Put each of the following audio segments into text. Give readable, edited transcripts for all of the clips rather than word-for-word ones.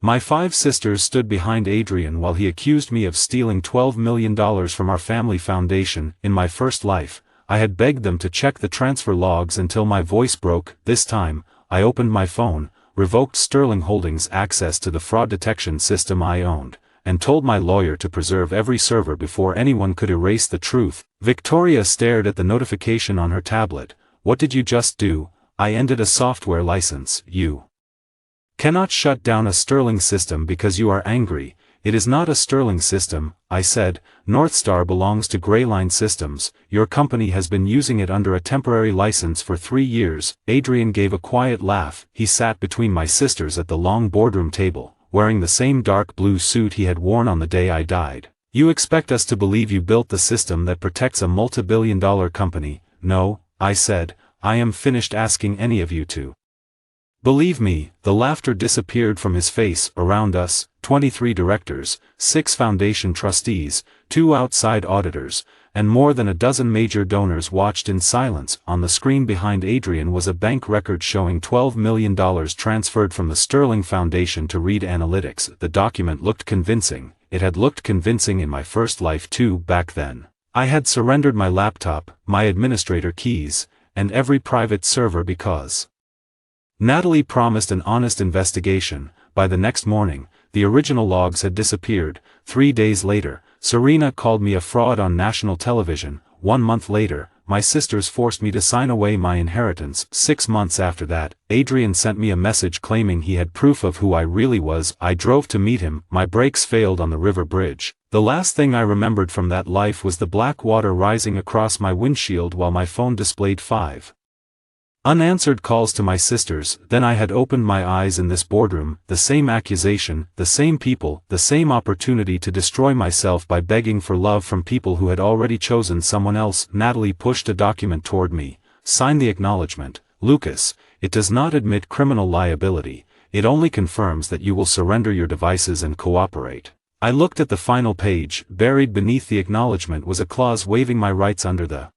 My 5 sisters stood behind Adrian while he accused me of stealing $12 million from our family foundation. In my first life, I had begged them to check the transfer logs until my voice broke. This time, I opened my phone, revoked Sterling Holdings' access to the fraud detection system I owned, and told my lawyer to preserve every server before anyone could erase the truth. Victoria stared at the notification on her tablet. What did you just do? I ended a software license. You cannot shut down a Sterling system because you are angry. It is not a Sterling system, I said. Northstar belongs to Greyline Systems. Your company has been using it under a temporary license for 3 years. Adrian gave a quiet laugh. He sat between my sisters at the long boardroom table, wearing the same dark blue suit he had worn on the day I died. You expect us to believe you built the system that protects a multi-billion-dollar company? No, I said. I am finished asking any of you to believe me. The laughter disappeared from his face. Around us, 23 directors, 6 foundation trustees, 2 outside auditors, and more than a dozen major donors watched in silence. On the screen behind Adrian was a bank record showing $12 million transferred from the Sterling Foundation to Reed Analytics. The document looked convincing. It had looked convincing in my first life too. Back then, I had surrendered my laptop, my administrator keys, and every private server because Natalie promised an honest investigation. By the next morning, the original logs had disappeared. 3 days later, Serena called me a fraud on national television. 1 month later, my sisters forced me to sign away my inheritance. 6 months after that, Adrian sent me a message claiming he had proof of who I really was. I drove to meet him. My brakes failed on the river bridge. The last thing I remembered from that life was the black water rising across my windshield while my phone displayed 5 unanswered calls to my sisters. Then I had opened my eyes in this boardroom. The same accusation, the same people, the same opportunity to destroy myself by begging for love from people who had already chosen someone else. Natalie pushed a document toward me. Sign the acknowledgement, Lucas. It does not admit criminal liability. It only confirms that you will surrender your devices and cooperate. I looked at the final page. Buried beneath the acknowledgement was a clause waiving my rights under the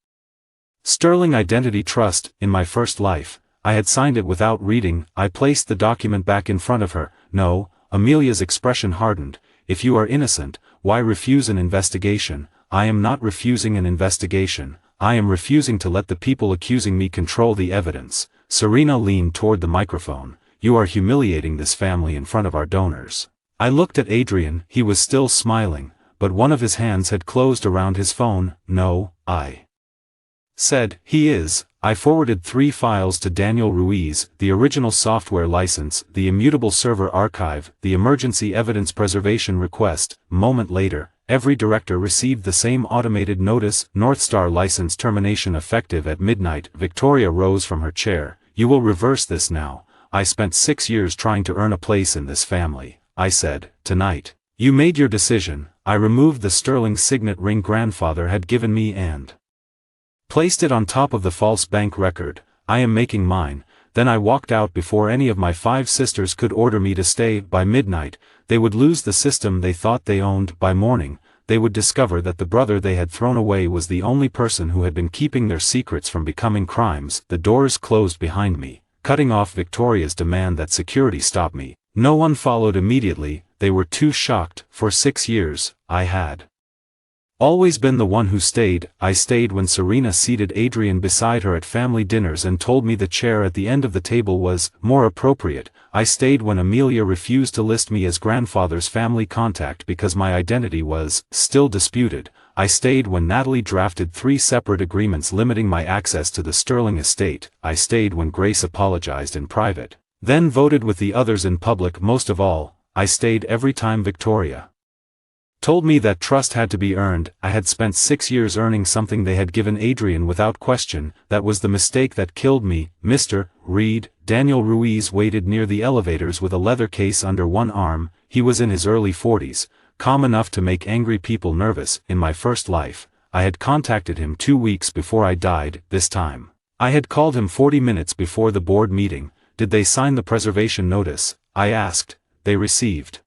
Sterling Identity Trust. In my first life, I had signed it without reading. I placed the document back in front of her. No, Amelia's expression hardened. If you are innocent, why refuse an investigation? I am not refusing an investigation. I am refusing to let the people accusing me control the evidence. Serena leaned toward the microphone. You are humiliating this family in front of our donors. I looked at Adrian. He was still smiling, but one of his hands had closed around his phone. No, I said. He is. I forwarded 3 files to Daniel Ruiz: the original software license, the immutable server archive, the emergency evidence preservation request. A moment later, every director received the same automated notice: Northstar license termination effective at midnight. Victoria rose from her chair. You will reverse this now. I spent 6 years trying to earn a place in this family, I said. Tonight, you made your decision. I removed the Sterling signet ring grandfather had given me and placed it on top of the false bank record. I am making mine. Then I walked out before any of my 5 sisters could order me to stay. By midnight, they would lose the system they thought they owned. By morning, they would discover that the brother they had thrown away was the only person who had been keeping their secrets from becoming crimes. The doors closed behind me, cutting off Victoria's demand that security stop me. No one followed immediately. They were too shocked. For 6 years, I had always been the one who stayed. I stayed when Serena seated Adrian beside her at family dinners and told me the chair at the end of the table was more appropriate. I stayed when Amelia refused to list me as grandfather's family contact because my identity was still disputed. I stayed when Natalie drafted 3 separate agreements limiting my access to the Sterling estate. I stayed when Grace apologized in private, then voted with the others in public. Most of all, I stayed every time Victoria told me that trust had to be earned. I had spent 6 years earning something they had given Adrian without question. That was the mistake that killed me. Mr. Reed. Daniel Ruiz waited near the elevators with a leather case under one arm. He was in his early 40s, calm enough to make angry people nervous. In my first life, I had contacted him 2 weeks before I died. This time, I had called him 40 minutes before the board meeting. Did they sign the preservation notice? I asked. They received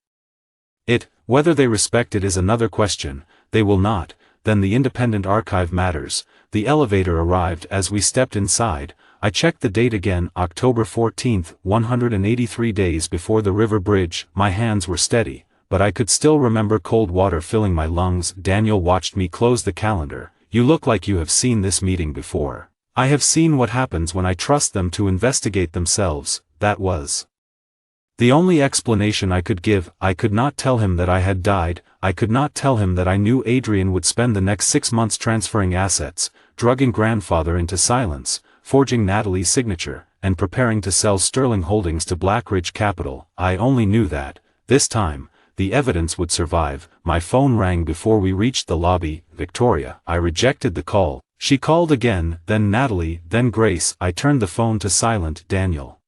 it. Whether they respect it is another question. They will not. then the independent archive matters. The elevator arrived as we stepped inside. I checked the date again, October 14th, 183 days before the river bridge. My hands were steady, but I could still remember cold water filling my lungs. Daniel watched me close the calendar. You look like you have seen this meeting before. I have seen what happens when I trust them to investigate themselves. That was the only explanation I could give. I could not tell him that I had died. I could not tell him that I knew Adrian would spend the next 6 months transferring assets, drugging grandfather into silence, forging Natalie's signature, and preparing to sell Sterling Holdings to Blackridge Capital. I only knew that, this time, the evidence would survive. My phone rang before we reached the lobby. Victoria. I rejected the call. She called again, then Natalie, then Grace. I turned the phone to silent. Daniel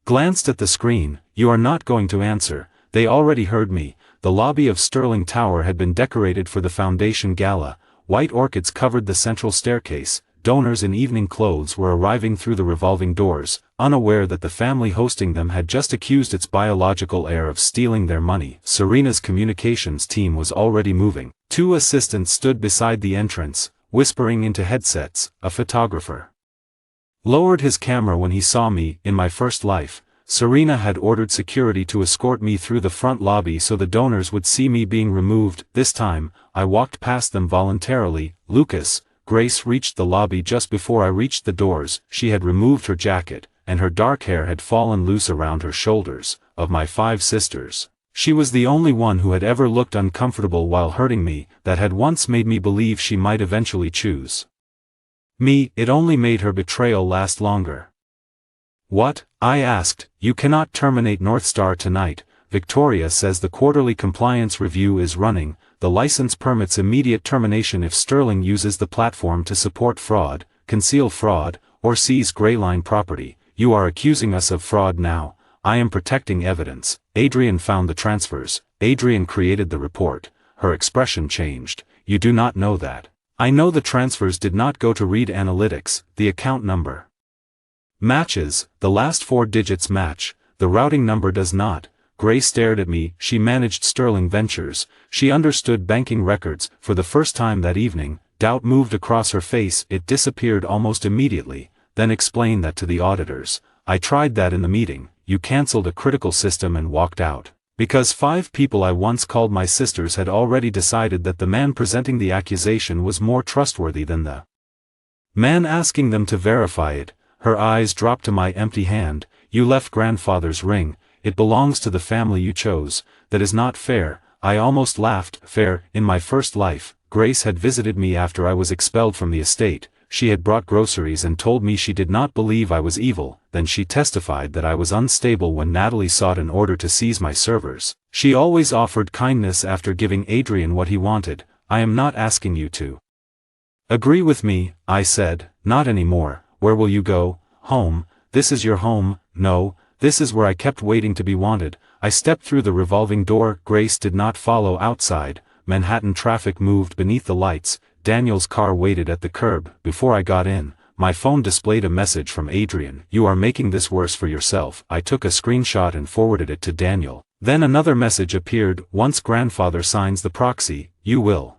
glanced at the screen. You are not going to answer. They already heard me. The lobby of Sterling Tower had been decorated for the foundation gala. White orchids covered the central staircase. Donors in evening clothes were arriving through the revolving doors, unaware that the family hosting them had just accused its biological heir of stealing their money. Serena's communications team was already moving. 2 assistants stood beside the entrance, whispering into headsets. A photographer lowered his camera when he saw me. In my first life, Serena had ordered security to escort me through the front lobby so the donors would see me being removed. This time, I walked past them voluntarily. Lucas. Grace reached the lobby just before I reached the doors. She had removed her jacket, and her dark hair had fallen loose around her shoulders. Of my 5 sisters, she was the only one who had ever looked uncomfortable while hurting me. That had once made me believe she might eventually choose me. It only made her betrayal last longer. What? I asked. You cannot terminate Northstar tonight. Victoria says the quarterly compliance review is running. The license permits immediate termination if Sterling uses the platform to support fraud, conceal fraud, or seize Greyline property. You are accusing us of fraud now. I am protecting evidence. Adrian found the transfers. Adrian created the report. Her expression changed. You do not know that. I know the transfers did not go to Reed Analytics. The account number matches. The last 4 digits match. The routing number does not. Grace stared at me. She managed Sterling Ventures. She understood banking records. For the first time that evening, doubt moved across her face. It disappeared almost immediately. Then explain that to the auditors. I tried that in the meeting. You cancelled a critical system and walked out. Because 5 people I once called my sisters had already decided that the man presenting the accusation was more trustworthy than the man asking them to verify it. Her eyes dropped to my empty hand. You left grandfather's ring. It belongs to the family you chose. That is not fair. I almost laughed. Fair. In my first life, Grace had visited me after I was expelled from the estate. She had brought groceries and told me she did not believe I was evil. Then she testified that I was unstable when Natalie sought an order to seize my servers. She always offered kindness after giving Adrian what he wanted. I am not asking you to agree with me, I said. Not anymore. Where will you go? Home. This is your home. No. This is where I kept waiting to be wanted. I stepped through the revolving door. Grace did not follow outside. Manhattan traffic moved beneath the lights. Daniel's car waited at the curb. Before I got in, my phone displayed a message from Adrian. You are making this worse for yourself. I took a screenshot and forwarded it to Daniel. Then another message appeared. Once grandfather signs the proxy, you will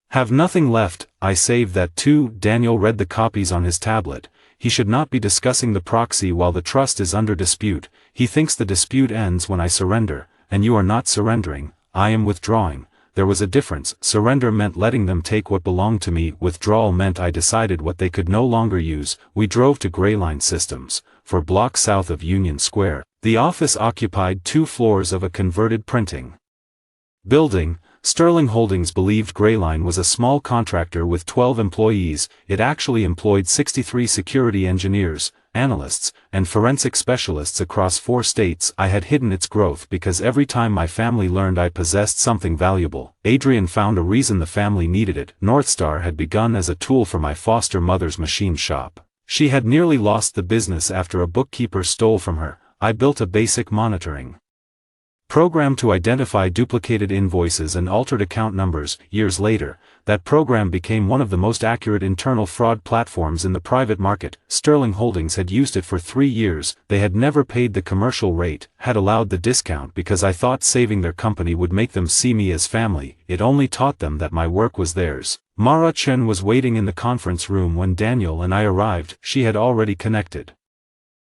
have nothing left. I saved that too. Daniel read the copies on his tablet. He should not be discussing the proxy while the trust is under dispute. He thinks the dispute ends when I surrender, and you are not surrendering. I am withdrawing. There was a difference. Surrender meant letting them take what belonged to me. Withdrawal meant I decided what they could no longer use. We drove to Greyline Systems, for blocks south of Union Square. The office occupied 2 floors of a converted printing building. Sterling Holdings believed Greyline was a small contractor with 12 employees. It actually employed 63 security engineers, analysts, and forensic specialists across 4 states. I had hidden its growth because every time my family learned I possessed something valuable, Adrian found a reason the family needed it. Northstar had begun as a tool for my foster mother's machine shop. She had nearly lost the business after a bookkeeper stole from her. I built a basic monitoring program to identify duplicated invoices and altered account numbers. Years later, that program became one of the most accurate internal fraud platforms in the private market. Sterling Holdings had used it for 3 years. They had never paid the commercial rate, had allowed the discount because I thought saving their company would make them see me as family. It only taught them that my work was theirs. Mara Chen was waiting in the conference room when Daniel and I arrived. She had already connected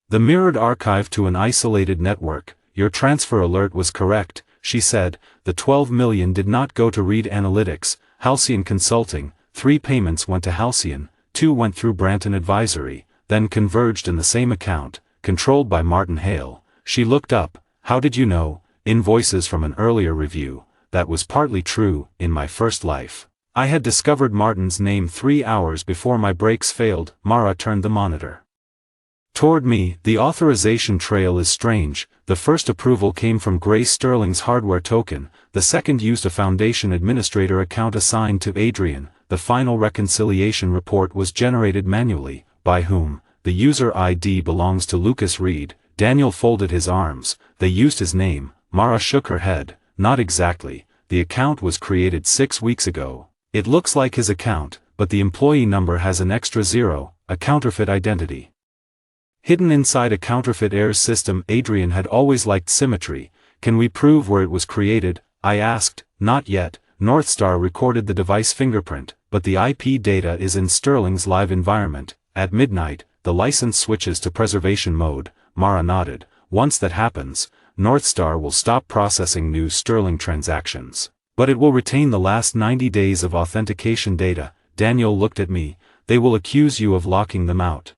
the mirrored archive to an isolated network. Your transfer alert was correct, she said. The 12 million did not go to Reed Analytics, Halcyon Consulting. 3 payments went to Halcyon, 2 went through Branton Advisory, then converged in the same account, controlled by Martin Hale. She looked up. How did you know? Invoices from an earlier review. That was partly true. In my first life, I had discovered Martin's name 3 hours before my brakes failed. Mara turned the monitor toward me. The authorization trail is strange. The first approval came from Grace Sterling's hardware token, the second used a Foundation Administrator account assigned to Adrian. The final reconciliation report was generated manually. By whom? The user ID belongs to Lucas Reed. Daniel folded his arms. They used his name. Mara shook her head. Not exactly. The account was created 6 weeks ago. It looks like his account, but the employee number has an extra 0, a counterfeit identity hidden inside a counterfeit heirs system. Adrian had always liked symmetry. Can we prove where it was created? I asked. Not yet. Northstar recorded the device fingerprint, but the IP data is in Sterling's live environment. At midnight, the license switches to preservation mode. Mara nodded. Once that happens, Northstar will stop processing new Sterling transactions, but it will retain the last 90 days of authentication data. Daniel looked at me. They will accuse you of locking them out.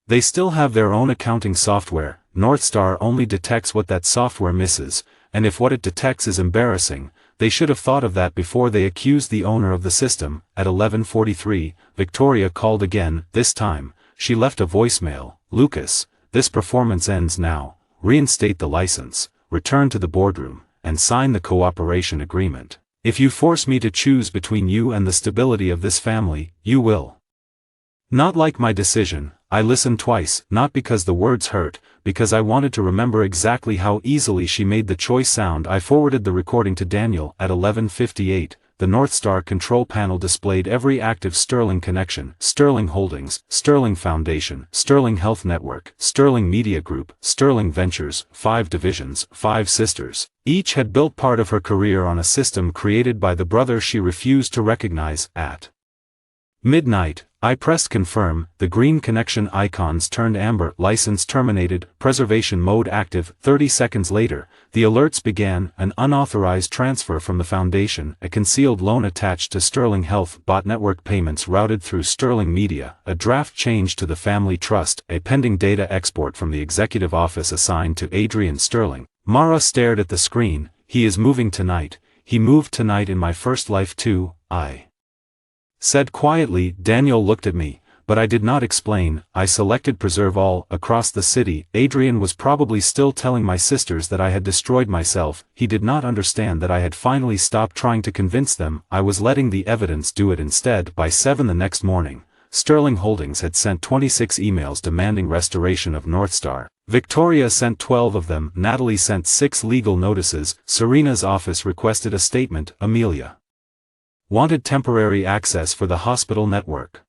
They still have their own accounting software. Northstar only detects what that software misses, and if what it detects is embarrassing, they should have thought of that before they accused the owner of the system. At 11:43, Victoria called again. This time, she left a voicemail. Lucas, this performance ends now. Reinstate the license, return to the boardroom, and sign the cooperation agreement. If you force me to choose between you and the stability of this family, you will not like my decision. I listened twice, not because the words hurt, because I wanted to remember exactly how easily she made the choice sound. I forwarded the recording to Daniel. At 11:58, the Northstar control panel displayed every active Sterling connection: Sterling Holdings, Sterling Foundation, Sterling Health Network, Sterling Media Group, Sterling Ventures. 5 divisions, 5 sisters. Each had built part of her career on a system created by the brother she refused to recognize. At midnight, I pressed confirm. The green connection icons turned amber. License terminated. Preservation mode active. 30 seconds later, the alerts began. An unauthorized transfer from the Foundation. A concealed loan attached to Sterling Health. Bot network payments routed through Sterling Media. A draft change to the family trust. A pending data export from the executive office assigned to Adrian Sterling. Mara stared at the screen. He is moving tonight. He moved tonight in my first life too, I said quietly. Daniel looked at me, but I did not explain. I selected preserve all. Across the city, Adrian was probably still telling my sisters that I had destroyed myself. He did not understand that I had finally stopped trying to convince them. I was letting the evidence do it instead. By 7 the next morning, Sterling Holdings had sent 26 emails demanding restoration of Northstar. Victoria sent 12 of them. Natalie sent 6 legal notices. Serena's office requested a statement. Amelia wanted temporary access for the hospital network.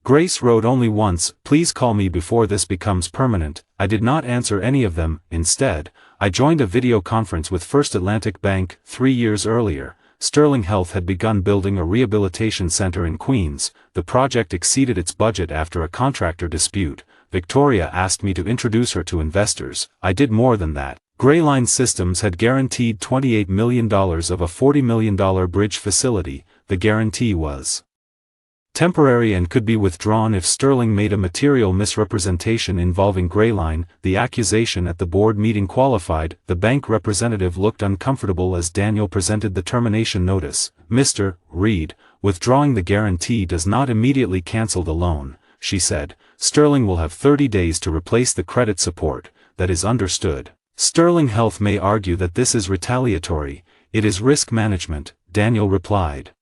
Grace wrote only once, please call me before this becomes permanent. I did not answer any of them. Instead, I joined a video conference with First Atlantic Bank. 3 years earlier, Sterling Health had begun building a rehabilitation center in Queens. The project exceeded its budget after a contractor dispute. Victoria asked me to introduce her to investors. I did more than that. Greyline Systems had guaranteed $28 million of a $40 million bridge facility. The guarantee was temporary and could be withdrawn if Sterling made a material misrepresentation involving Greyline. The accusation at the board meeting qualified. The bank representative looked uncomfortable as Daniel presented the termination notice. Mr. Reed, withdrawing the guarantee does not immediately cancel the loan, she said. Sterling will have 30 days to replace the credit support. That is understood. Sterling Health may argue that this is retaliatory. It is risk management, Daniel replied.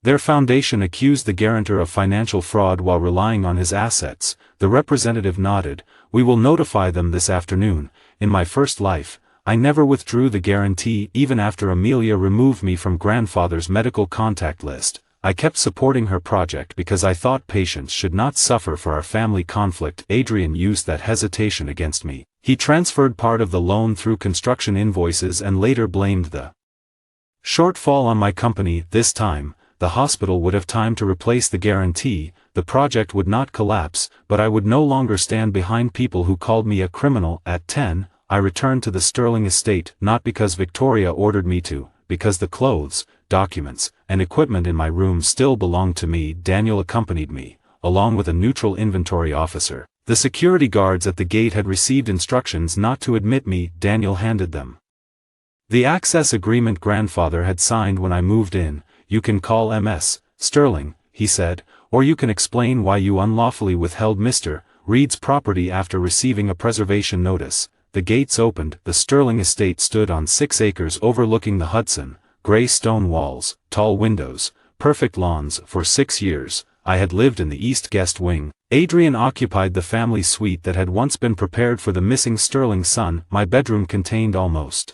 Their foundation accused the guarantor of financial fraud while relying on his assets. The representative nodded. We will notify them this afternoon. In my first life, I never withdrew the guarantee even after Amelia removed me from grandfather's medical contact list. I kept supporting her project because I thought patients should not suffer for our family conflict. Adrian used that hesitation against me. He transferred part of the loan through construction invoices and later blamed the shortfall on my company. This time, the hospital would have time to replace the guarantee, the project would not collapse, but I would no longer stand behind people who called me a criminal. At 10, I returned to the Sterling estate, not because Victoria ordered me to, because the clothes, documents, and equipment in my room still belonged to me. Daniel accompanied me, along with a neutral inventory officer. The security guards at the gate had received instructions not to admit me. Daniel handed them the access agreement grandfather had signed when I moved in. You can call Ms. Sterling, he said, or you can explain why you unlawfully withheld Mr. Reed's property after receiving a preservation notice. The gates opened. The Sterling estate stood on 6 acres overlooking the Hudson, gray stone walls, tall windows, perfect lawns. For 6 years, I had lived in the East Guest Wing. Adrian occupied the family suite that had once been prepared for the missing Sterling son. My bedroom contained almost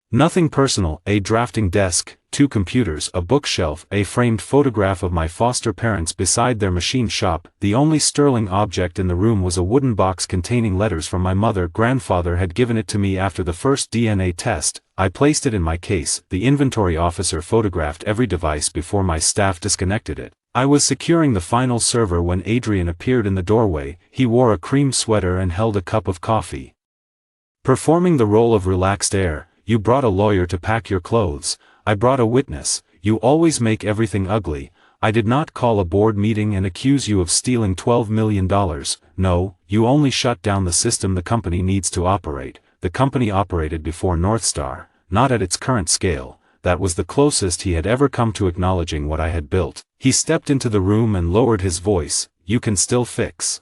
nothing personal: a drafting desk, 2 computers, a bookshelf, a framed photograph of my foster parents beside their machine shop. The only Sterling object in the room was a wooden box containing letters from my mother. Grandfather had given it to me after the first DNA test. I placed it in my case. The inventory officer photographed every device before my staff disconnected it. I was securing the final server when Adrian appeared in the doorway. He wore a cream sweater and held a cup of coffee. Performing the role of relaxed air: you brought a lawyer to pack your clothes. I brought a witness. You always make everything ugly. I did not call a board meeting and accuse you of stealing $12 million. No, you only shut down the system the company needs to operate. The company operated before North Star, not at its current scale. That was the closest he had ever come to acknowledging what I had built. He stepped into the room and lowered his voice. You can still fix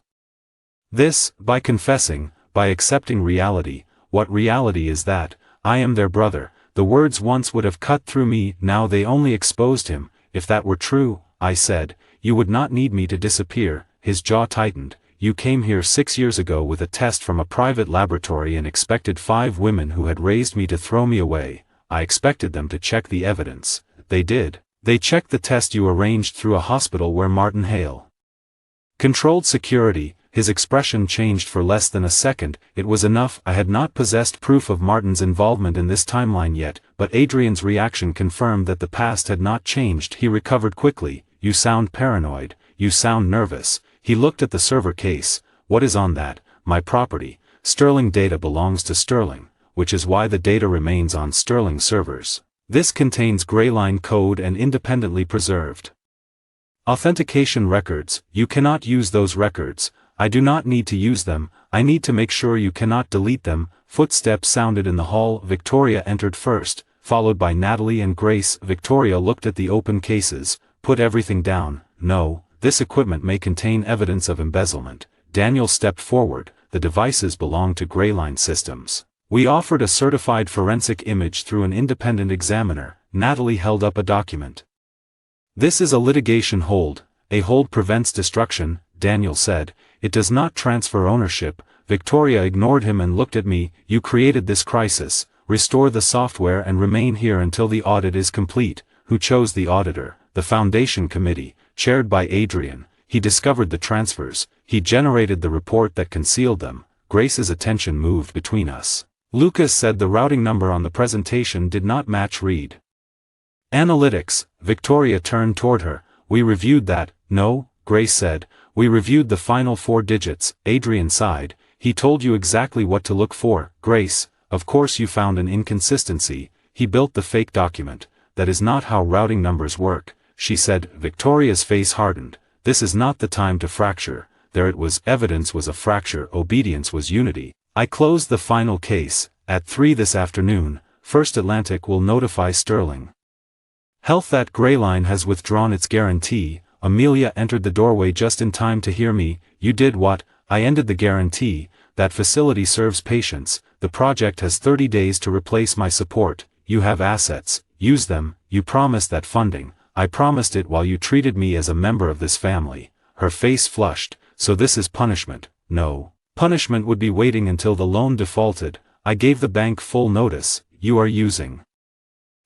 this, by confessing, by accepting reality. What reality is that? I am their brother. The words once would have cut through me, now they only exposed him. If that were true, I said, you would not need me to disappear. His jaw tightened. You came here 6 years ago with a test from a private laboratory and expected 5 women who had raised me to throw me away. I expected them to check the evidence. They did. They checked the test you arranged through a hospital where Martin Hale controlled security. His expression changed for less than a second. It was enough. I had not possessed proof of Martin's involvement in this timeline yet, but Adrian's reaction confirmed that the past had not changed. He recovered quickly. You sound paranoid. You sound nervous. He looked at the server case. What is on that? My property. Sterling data belongs to Sterling, which is why the data remains on Sterling servers. This contains Greyline code and independently preserved authentication records. You cannot use those records. I do not need to use them. I need to make sure you cannot delete them. Footsteps sounded in the hall. Victoria entered first, followed by Natalie and Grace. Victoria looked at the open cases. Put everything down. No, this equipment may contain evidence of embezzlement. Daniel stepped forward. The devices belong to Greyline Systems. We offered a certified forensic image through an independent examiner. Natalie held up a document. This is a litigation hold. A hold prevents destruction, Daniel said. It does not transfer ownership. Victoria ignored him and looked at me. You created this crisis. Restore the software and remain here until the audit is complete. Who chose the auditor? The Foundation Committee, chaired by Adrian. He discovered the transfers. He generated the report that concealed them. Grace's attention moved between us. Lucas said the routing number on the presentation did not match Reed. Analytics. Victoria turned toward her. We reviewed that. No, Grace said. We reviewed the final 4 digits. Adrian sighed. He told you exactly what to look for. Grace, of course you found an inconsistency. He built the fake document. That is not how routing numbers work, she said. Victoria's face hardened. This is not the time to fracture. There it was. Evidence was a fracture. Obedience was unity. I closed the final case. At 3 this afternoon, First Atlantic will notify Sterling Health that Greyline has withdrawn its guarantee. Amelia entered the doorway just in time to hear me. You did what? I ended the guarantee. That facility serves patients. The project has 30 days to replace my support. You have assets. Use them. You promised that funding. I promised it while you treated me as a member of this family. Her face flushed. So this is punishment? No. Punishment would be waiting until the loan defaulted. I gave the bank full notice. You are using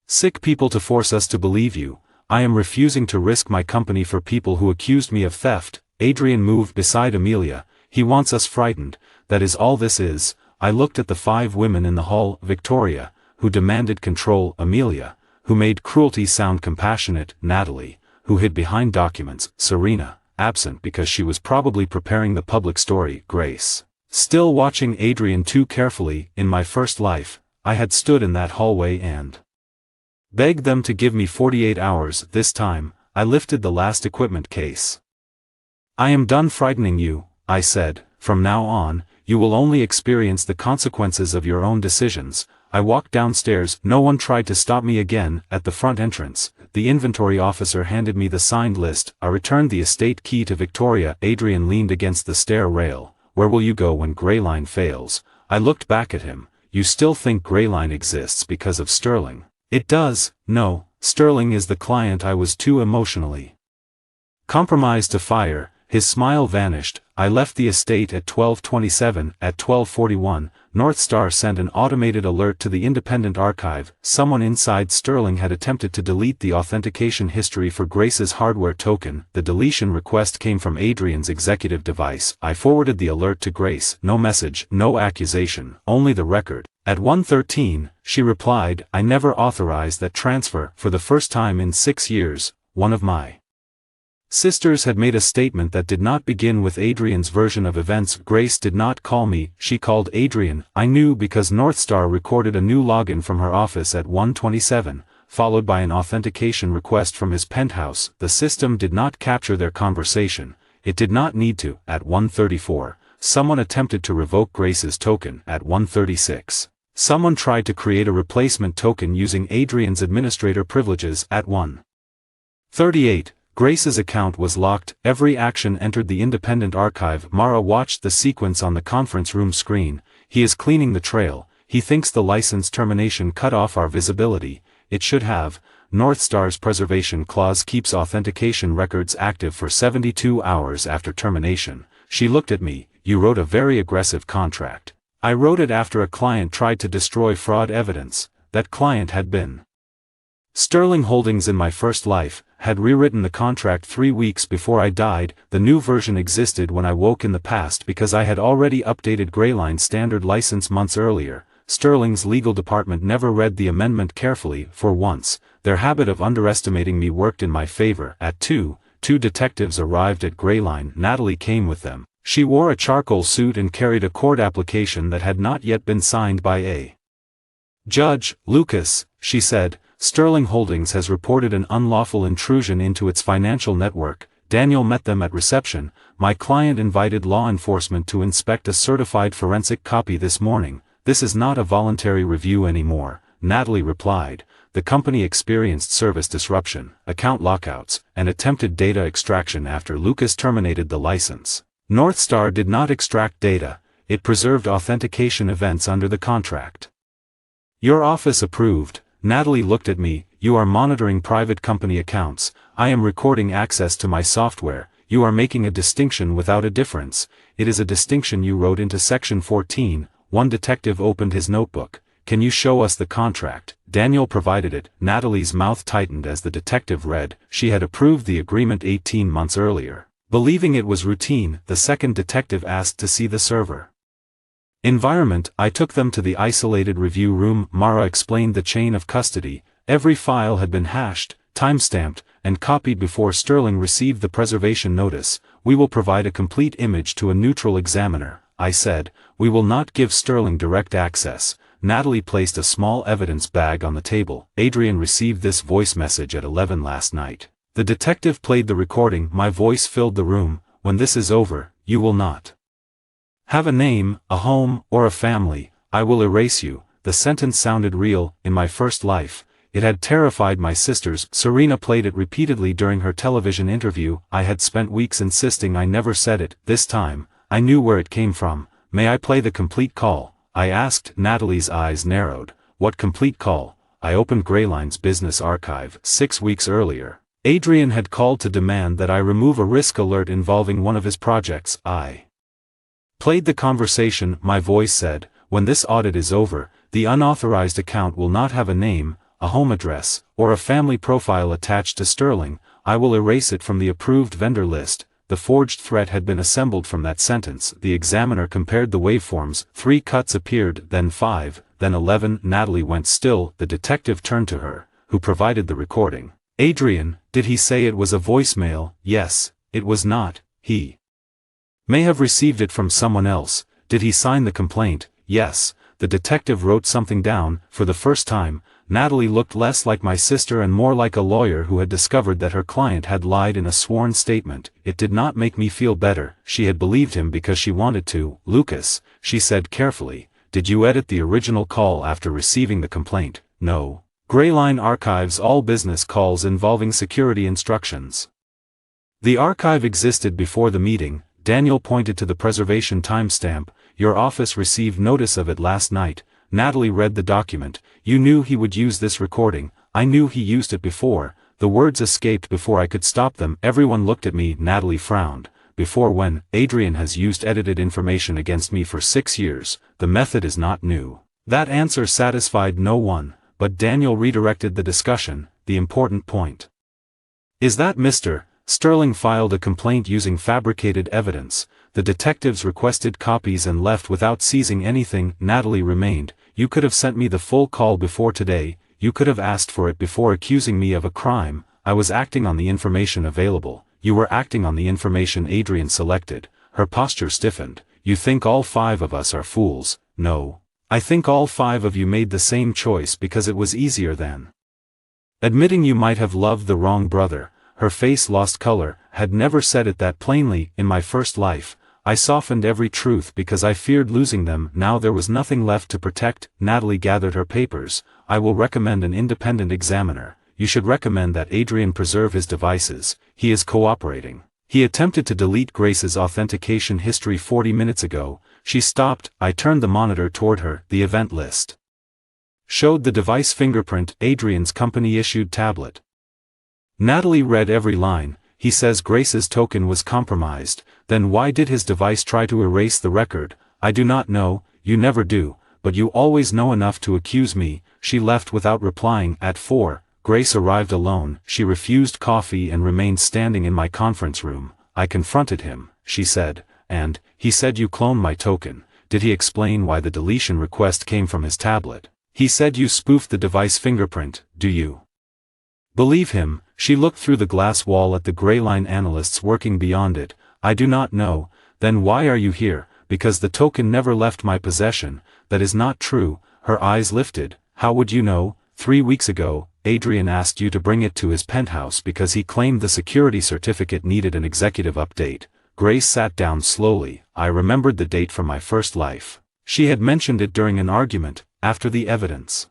sick people to force us to believe you. I am refusing to risk my company for people who accused me of theft. Adrian moved beside Amelia. He wants us frightened. That is all this is. I looked at the 5 women in the hall. Victoria, who demanded control. Amelia, who made cruelty sound compassionate. Natalie, who hid behind documents. Serena, absent because she was probably preparing the public story. Grace, still watching Adrian too carefully. In my first life, I had stood in that hallway and begged them to give me 48 hours. This time, I lifted the last equipment case. I am done frightening you, I said. From now on, you will only experience the consequences of your own decisions. I walked downstairs. No one tried to stop me again. At the front entrance, the inventory officer handed me the signed list. I returned the estate key to Victoria. Adrian leaned against the stair rail. Where will you go when Greyline fails? I looked back at him. You still think Greyline exists because of Sterling? It does. No, Sterling is the client I was too emotionally compromised to fire. His smile vanished. I left the estate at 12:27. At 12:41, Northstar sent an automated alert to the Independent Archive. Someone inside Sterling had attempted to delete the authentication history for Grace's hardware token. The deletion request came from Adrian's executive device. I forwarded the alert to Grace. No message, no accusation, only the record. At 1:13, she replied, I never authorized that transfer. For the first time in 6 years, one of my sisters had made a statement that did not begin with Adrian's version of events. Grace did not call me, she called Adrian. I knew because Northstar recorded a new login from her office at 1:27, followed by an authentication request from his penthouse. The system did not capture their conversation. It did not need to. At 1:34, someone attempted to revoke Grace's token. At 1:36, someone tried to create a replacement token using Adrian's administrator privileges. At 1:38, Grace's account was locked. Every action entered the Independent Archive. Mara watched the sequence on the conference room screen. He is cleaning the trail. He thinks the license termination cut off our visibility. It should have. Northstar's preservation clause keeps authentication records active for 72 hours after termination. She looked at me. You wrote a very aggressive contract. I wrote it after a client tried to destroy fraud evidence. That client had been Sterling Holdings. In my first life, had rewritten the contract 3 weeks before I died. The new version existed when I woke in the past because I had already updated Greyline's standard license months earlier. Sterling's legal department never read the amendment carefully. For once, their habit of underestimating me worked in my favor. At 2, 2 detectives arrived at Greyline. Natalie came with them. She wore a charcoal suit and carried a court application that had not yet been signed by a judge. Lucas, she said, Sterling Holdings has reported an unlawful intrusion into its financial network. Daniel met them at reception. My client invited law enforcement to inspect a certified forensic copy this morning. This is not a voluntary review anymore, Natalie replied. The company experienced service disruption, account lockouts, and attempted data extraction after Lucas terminated the license. Northstar did not extract data. It preserved authentication events under the contract. Your office approved. Natalie looked at me. You are monitoring private company accounts. I am recording access to my software. You are making a distinction without a difference. It is a distinction you wrote into section 14. One detective opened his notebook. Can you show us the contract? Daniel provided it. Natalie's mouth tightened as the detective read. She had approved the agreement 18 months earlier. Believing it was routine, the second detective asked to see the server environment. I took them to the isolated review room. Mara explained the chain of custody. Every file had been hashed, timestamped, and copied before Sterling received the preservation notice. We will provide a complete image to a neutral examiner, I said. We will not give Sterling direct access. Natalie placed a small evidence bag on the table. Adrian received this voice message at 11 last night. The detective played the recording. My voice filled the room. When this is over, you will not have a name, a home, or a family. I will erase you. The sentence sounded real. In my first life, it had terrified my sisters. Serena played it repeatedly during her television interview. I had spent weeks insisting I never said it. This time, I knew where it came from. May I play the complete call? I asked. Natalie's eyes narrowed. What complete call? I opened Greyline's business archive. 6 weeks earlier, Adrian had called to demand that I remove a risk alert involving one of his projects. I played the conversation. My voice said, when this audit is over, the unauthorized account will not have a name, a home address, or a family profile attached to Sterling. I will erase it from the approved vendor list. The forged threat had been assembled from that sentence. The examiner compared the waveforms. 3 cuts appeared, then 5, then 11. Natalie went still. The detective turned to her, who provided the recording. Adrian, did he say it was a voicemail? Yes, it was not. He may have received it from someone else. Did he sign the complaint? Yes. The detective wrote something down. For the first time, Natalie looked less like my sister and more like a lawyer who had discovered that her client had lied in a sworn statement. It did not make me feel better. She had believed him because she wanted to. Lucas, she said carefully, did you edit the original call after receiving the complaint? No. Grayline archives all business calls involving security instructions. The archive existed before the meeting. Daniel pointed to the preservation timestamp. Your office received notice of it last night. Natalie read the document. You knew he would use this recording. I knew he used it before. The words escaped before I could stop them. Everyone looked at me. Natalie frowned. Before when? Adrian has used edited information against me for 6 years. The method is not new. That answer satisfied no one, but Daniel redirected the discussion. The important point is that Mr. Sterling filed a complaint using fabricated evidence. The detectives requested copies and left without seizing anything. Natalie remained. You could have sent me the full call before today. You could have asked for it before accusing me of a crime. I was acting on the information available. You were acting on the information Adrian selected. Her posture stiffened. You think all 5 of us are fools? No. I think all 5 of you made the same choice because it was easier than admitting you might have loved the wrong brother. Her face lost color. Had never said it that plainly. In my first life, I softened every truth because I feared losing them. Now there was nothing left to protect. Natalie gathered her papers. I will recommend an independent examiner. You should recommend that Adrian preserve his devices. He is cooperating. He attempted to delete Grace's authentication history 40 minutes ago. She stopped. I turned the monitor toward her. The event list showed the device fingerprint, Adrian's company-issued tablet. Natalie read every line. He says Grace's token was compromised. Then why did his device try to erase the record? I do not know. You never do, but you always know enough to accuse me. She left without replying. At 4, Grace arrived alone. She refused coffee and remained standing in my conference room. I confronted him, she said, and he said you cloned my token. Did he explain why the deletion request came from his tablet? He said you spoofed the device fingerprint. Do you believe him? She looked through the glass wall at the Grayline analysts working beyond it. I do not know. Then why are you here? Because the token never left my possession. That is not true. Her eyes lifted. How would you know? 3 weeks ago, Adrian asked you to bring it to his penthouse because he claimed the security certificate needed an executive update. Grace sat down slowly. I remembered the date from my first life. She had mentioned it during an argument, after the evidence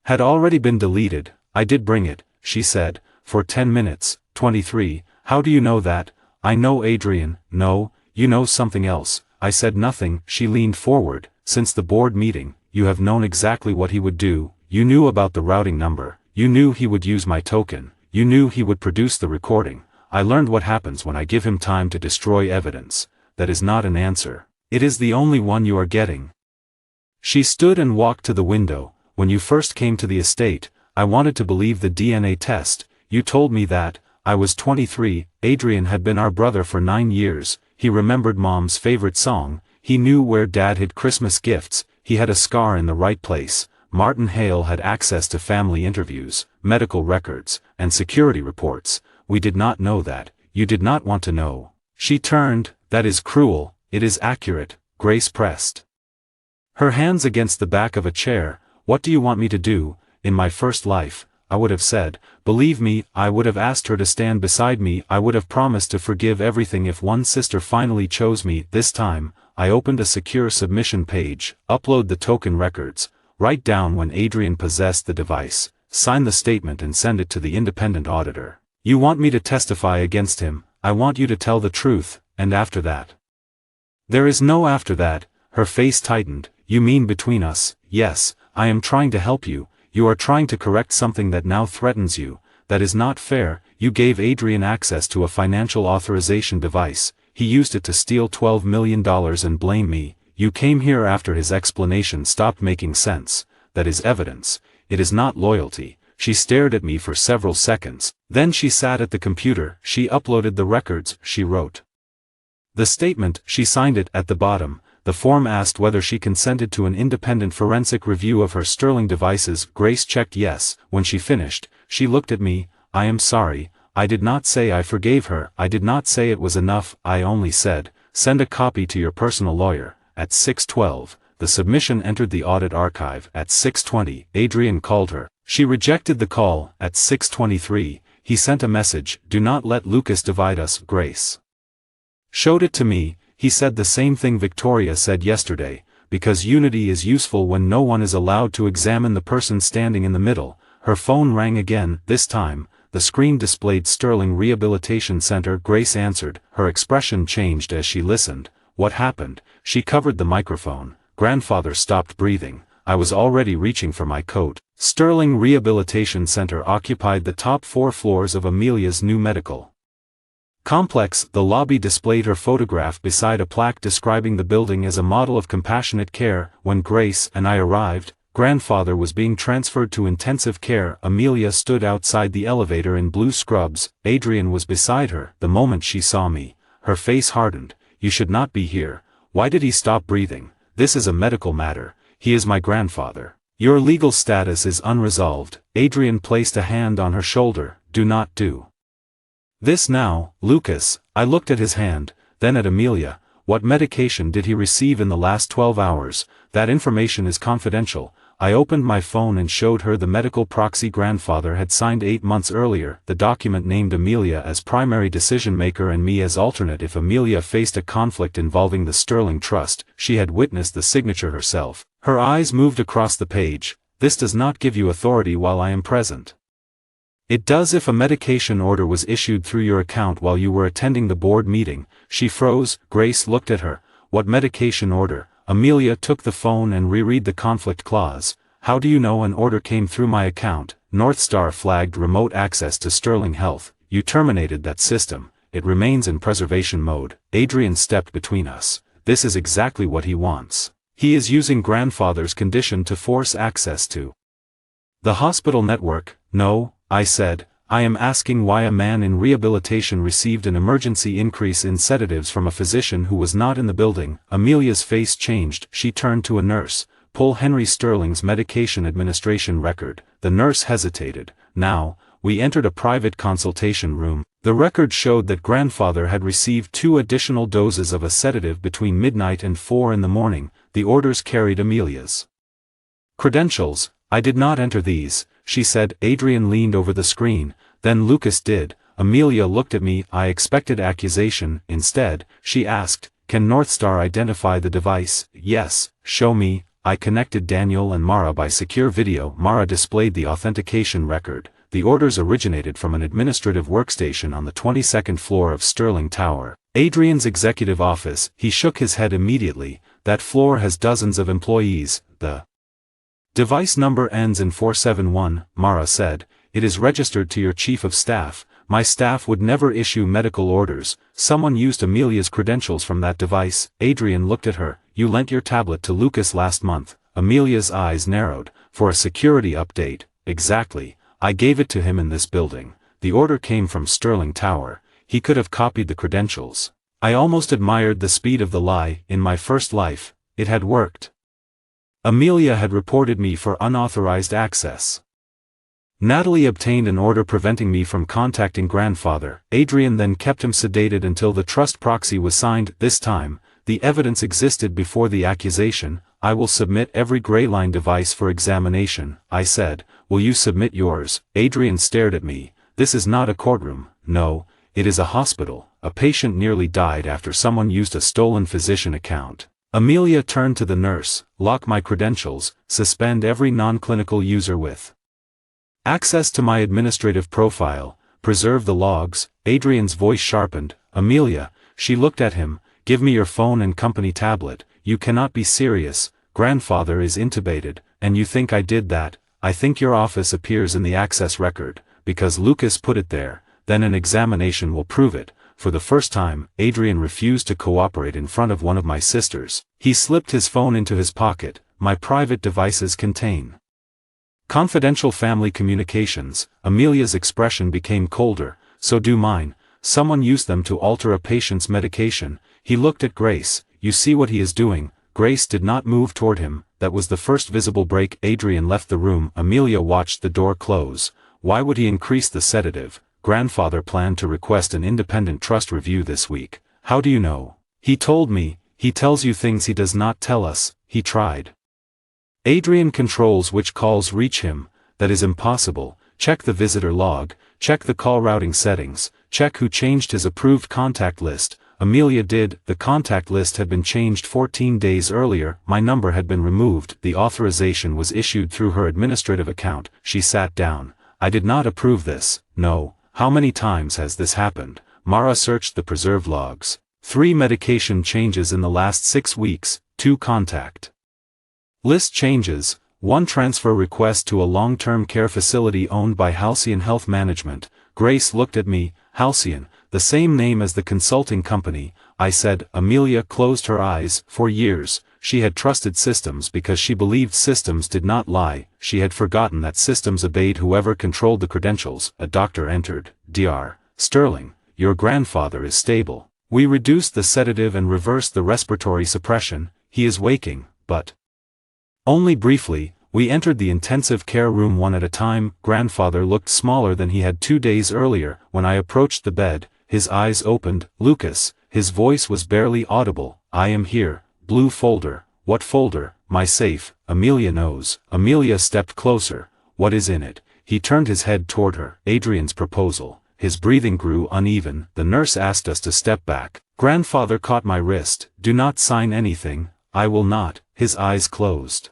had already been deleted. I did bring it, she said, for 10 minutes. 23. How do you know that? I know Adrian. No, you know something else. I said nothing. She leaned forward. Since the board meeting, you have known exactly what he would do. You knew about the routing number. You knew he would use my token. You knew he would produce the recording. I learned what happens when I give him time to destroy evidence. That is not an answer. It is the only one you are getting. She stood and walked to the window. When you first came to the estate, I wanted to believe the DNA test. You told me that. I was 23. Adrian had been our brother for 9 years. He remembered Mom's favorite song. He knew where Dad hid Christmas gifts. He had a scar in the right place. Martin Hale had access to family interviews, medical records, and security reports. We did not know that. You did not want to know. She turned. That is cruel. It is accurate. Grace pressed her hands against the back of a chair. What do you want me to do? In my first life, I would have said, believe me, I would have asked her to stand beside me. I would have promised to forgive everything if one sister finally chose me. This time, I opened a secure submission page, upload the token records, write down when Adrian possessed the device, sign the statement and send it to the independent auditor. You want me to testify against him. I want you to tell the truth, and after that. There is no after that. Her face tightened. You mean between us? Yes, I am trying to help you. You are trying to correct something that now threatens you. That is not fair. You gave Adrian access to a financial authorization device. He used it to steal $12 million and blame me. You came here after his explanation stopped making sense. That is evidence. It is not loyalty. She stared at me for several seconds. Then she sat at the computer. She uploaded the records. She wrote the statement. She signed it. At the bottom, the form asked whether she consented to an independent forensic review of her Sterling devices. Grace checked yes. When she finished, she looked at me. I am sorry. I did not say I forgave her. I did not say it was enough. I only said, send a copy to your personal lawyer. At 6:12, the submission entered the audit archive. At 6:20, Adrian called her. She rejected the call. At 6:23, he sent a message, do not let Lucas divide us. Grace showed it to me. He said the same thing Victoria said yesterday, because unity is useful when no one is allowed to examine the person standing in the middle. Her phone rang again. This time, the screen displayed Sterling Rehabilitation Center. Grace answered. Her expression changed as she listened. What happened? She covered the microphone. Grandfather stopped breathing. I was already reaching for my coat. Sterling Rehabilitation Center occupied the top 4 floors of Amelia's new medical complex. The lobby displayed her photograph beside a plaque describing the building as a model of compassionate care. When Grace and I arrived, Grandfather was being transferred to intensive care. Amelia stood outside the elevator in blue scrubs. Adrian was beside her. The moment she saw me, her face hardened. You should not be here. Why did he stop breathing? This is a medical matter. He is my grandfather. Your legal status is unresolved. Adrian placed a hand on her shoulder. Do not do this now, Lucas. I looked at his hand, then at Amelia. What medication did he receive in the last 12 hours? That information is confidential. I opened my phone and showed her the medical proxy Grandfather had signed 8 months earlier. The document named Amelia as primary decision-maker and me as alternate if Amelia faced a conflict involving the Sterling Trust. She had witnessed the signature herself. Her eyes moved across the page. This does not give you authority while I am present. It does if a medication order was issued through your account while you were attending the board meeting. She froze. Grace looked at her. What medication order? Amelia took the phone and reread the conflict clause. How do you know an order came through my account? Northstar flagged remote access to Sterling Health. You terminated that system. It remains in preservation mode. Adrian stepped between us. This is exactly what he wants. He is using Grandfather's condition to force access to the hospital network. No, I said, I am asking why a man in rehabilitation received an emergency increase in sedatives from a physician who was not in the building. Amelia's face changed. She turned to a nurse. Pull Henry Sterling's medication administration record. The nurse hesitated. Now, we entered a private consultation room. The record showed that Grandfather had received 2 additional doses of a sedative between midnight and 4 in the morning. The orders carried Amelia's credentials. I did not enter these, she said. Adrian leaned over the screen. Then Lucas did. Amelia looked at me. I expected accusation. Instead, she asked, can Northstar identify the device? Yes. Show me. I connected Daniel and Mara by secure video. Mara displayed the authentication record. The orders originated from an administrative workstation on the 22nd floor of Sterling Tower. Adrian's executive office. He shook his head immediately. That floor has dozens of employees. The device number ends in 471, Mara said. It is registered to your chief of staff. My staff would never issue medical orders. Someone used Amelia's credentials from that device. Adrian looked at her. You lent your tablet to Lucas last month. Amelia's eyes narrowed. For a security update. Exactly. I gave it to him in this building. The order came from Sterling Tower. He could have copied the credentials. I almost admired the speed of the lie. In my first life, it had worked. Amelia had reported me for unauthorized access. Natalie obtained an order preventing me from contacting Grandfather. Adrian then kept him sedated until the trust proxy was signed. This time, the evidence existed before the accusation. I will submit every gray line device for examination, I said. Will you submit yours? Adrian stared at me. This is not a courtroom. No, it is a hospital. A patient nearly died after someone used a stolen physician account. Amelia turned to the nurse. Lock my credentials. Suspend every non-clinical user with access to my administrative profile. Preserve the logs. Adrian's voice sharpened. Amelia, she looked at him. Give me your phone and company tablet. You cannot be serious. Grandfather is intubated, and you think I did that? I think your office appears in the access record, because Lucas put it there. Then an examination will prove it. For the first time, Adrian refused to cooperate in front of one of my sisters. He slipped his phone into his pocket. My private devices contain confidential family communications. Amelia's expression became colder. So do mine. Someone used them to alter a patient's medication. He looked at Grace. You see what he is doing? Grace did not move toward him. That was the first visible break. Adrian left the room. Amelia watched the door close. Why would he increase the sedative? Grandfather planned to request an independent trust review this week. How do you know? He told me. He tells you things he does not tell us. He tried. Adrian controls which calls reach him. That is impossible. Check the visitor log. Check the call routing settings. Check who changed his approved contact list. Amelia did. The contact list had been changed 14 days earlier. My number had been removed. The authorization was issued through her administrative account. She sat down. I did not approve this. No. How many times has this happened? Mara searched the preserved logs. 3 medication changes in the last 6 weeks, 2 contact list changes, 1 transfer request to a long-term care facility owned by Halcyon Health Management. Grace looked at me. Halcyon, the same name as the consulting company. I said. Amelia closed her eyes. For years, she had trusted systems because she believed systems did not lie. She had forgotten that systems obeyed whoever controlled the credentials. A doctor entered. Dr. Sterling, your grandfather is stable. We reduced the sedative and reversed the respiratory suppression. He is waking, but only briefly. We entered the intensive care room one at a time. Grandfather looked smaller than he had 2 days earlier. When I approached the bed, his eyes opened. Lucas, his voice was barely audible. I am here. Blue folder. What folder? My safe. Amelia knows. Amelia stepped closer. What is in it? He turned his head toward her. Adrian's proposal. His breathing grew uneven. The nurse asked us to step back. Grandfather caught my wrist. Do not sign anything. I will not. His eyes closed.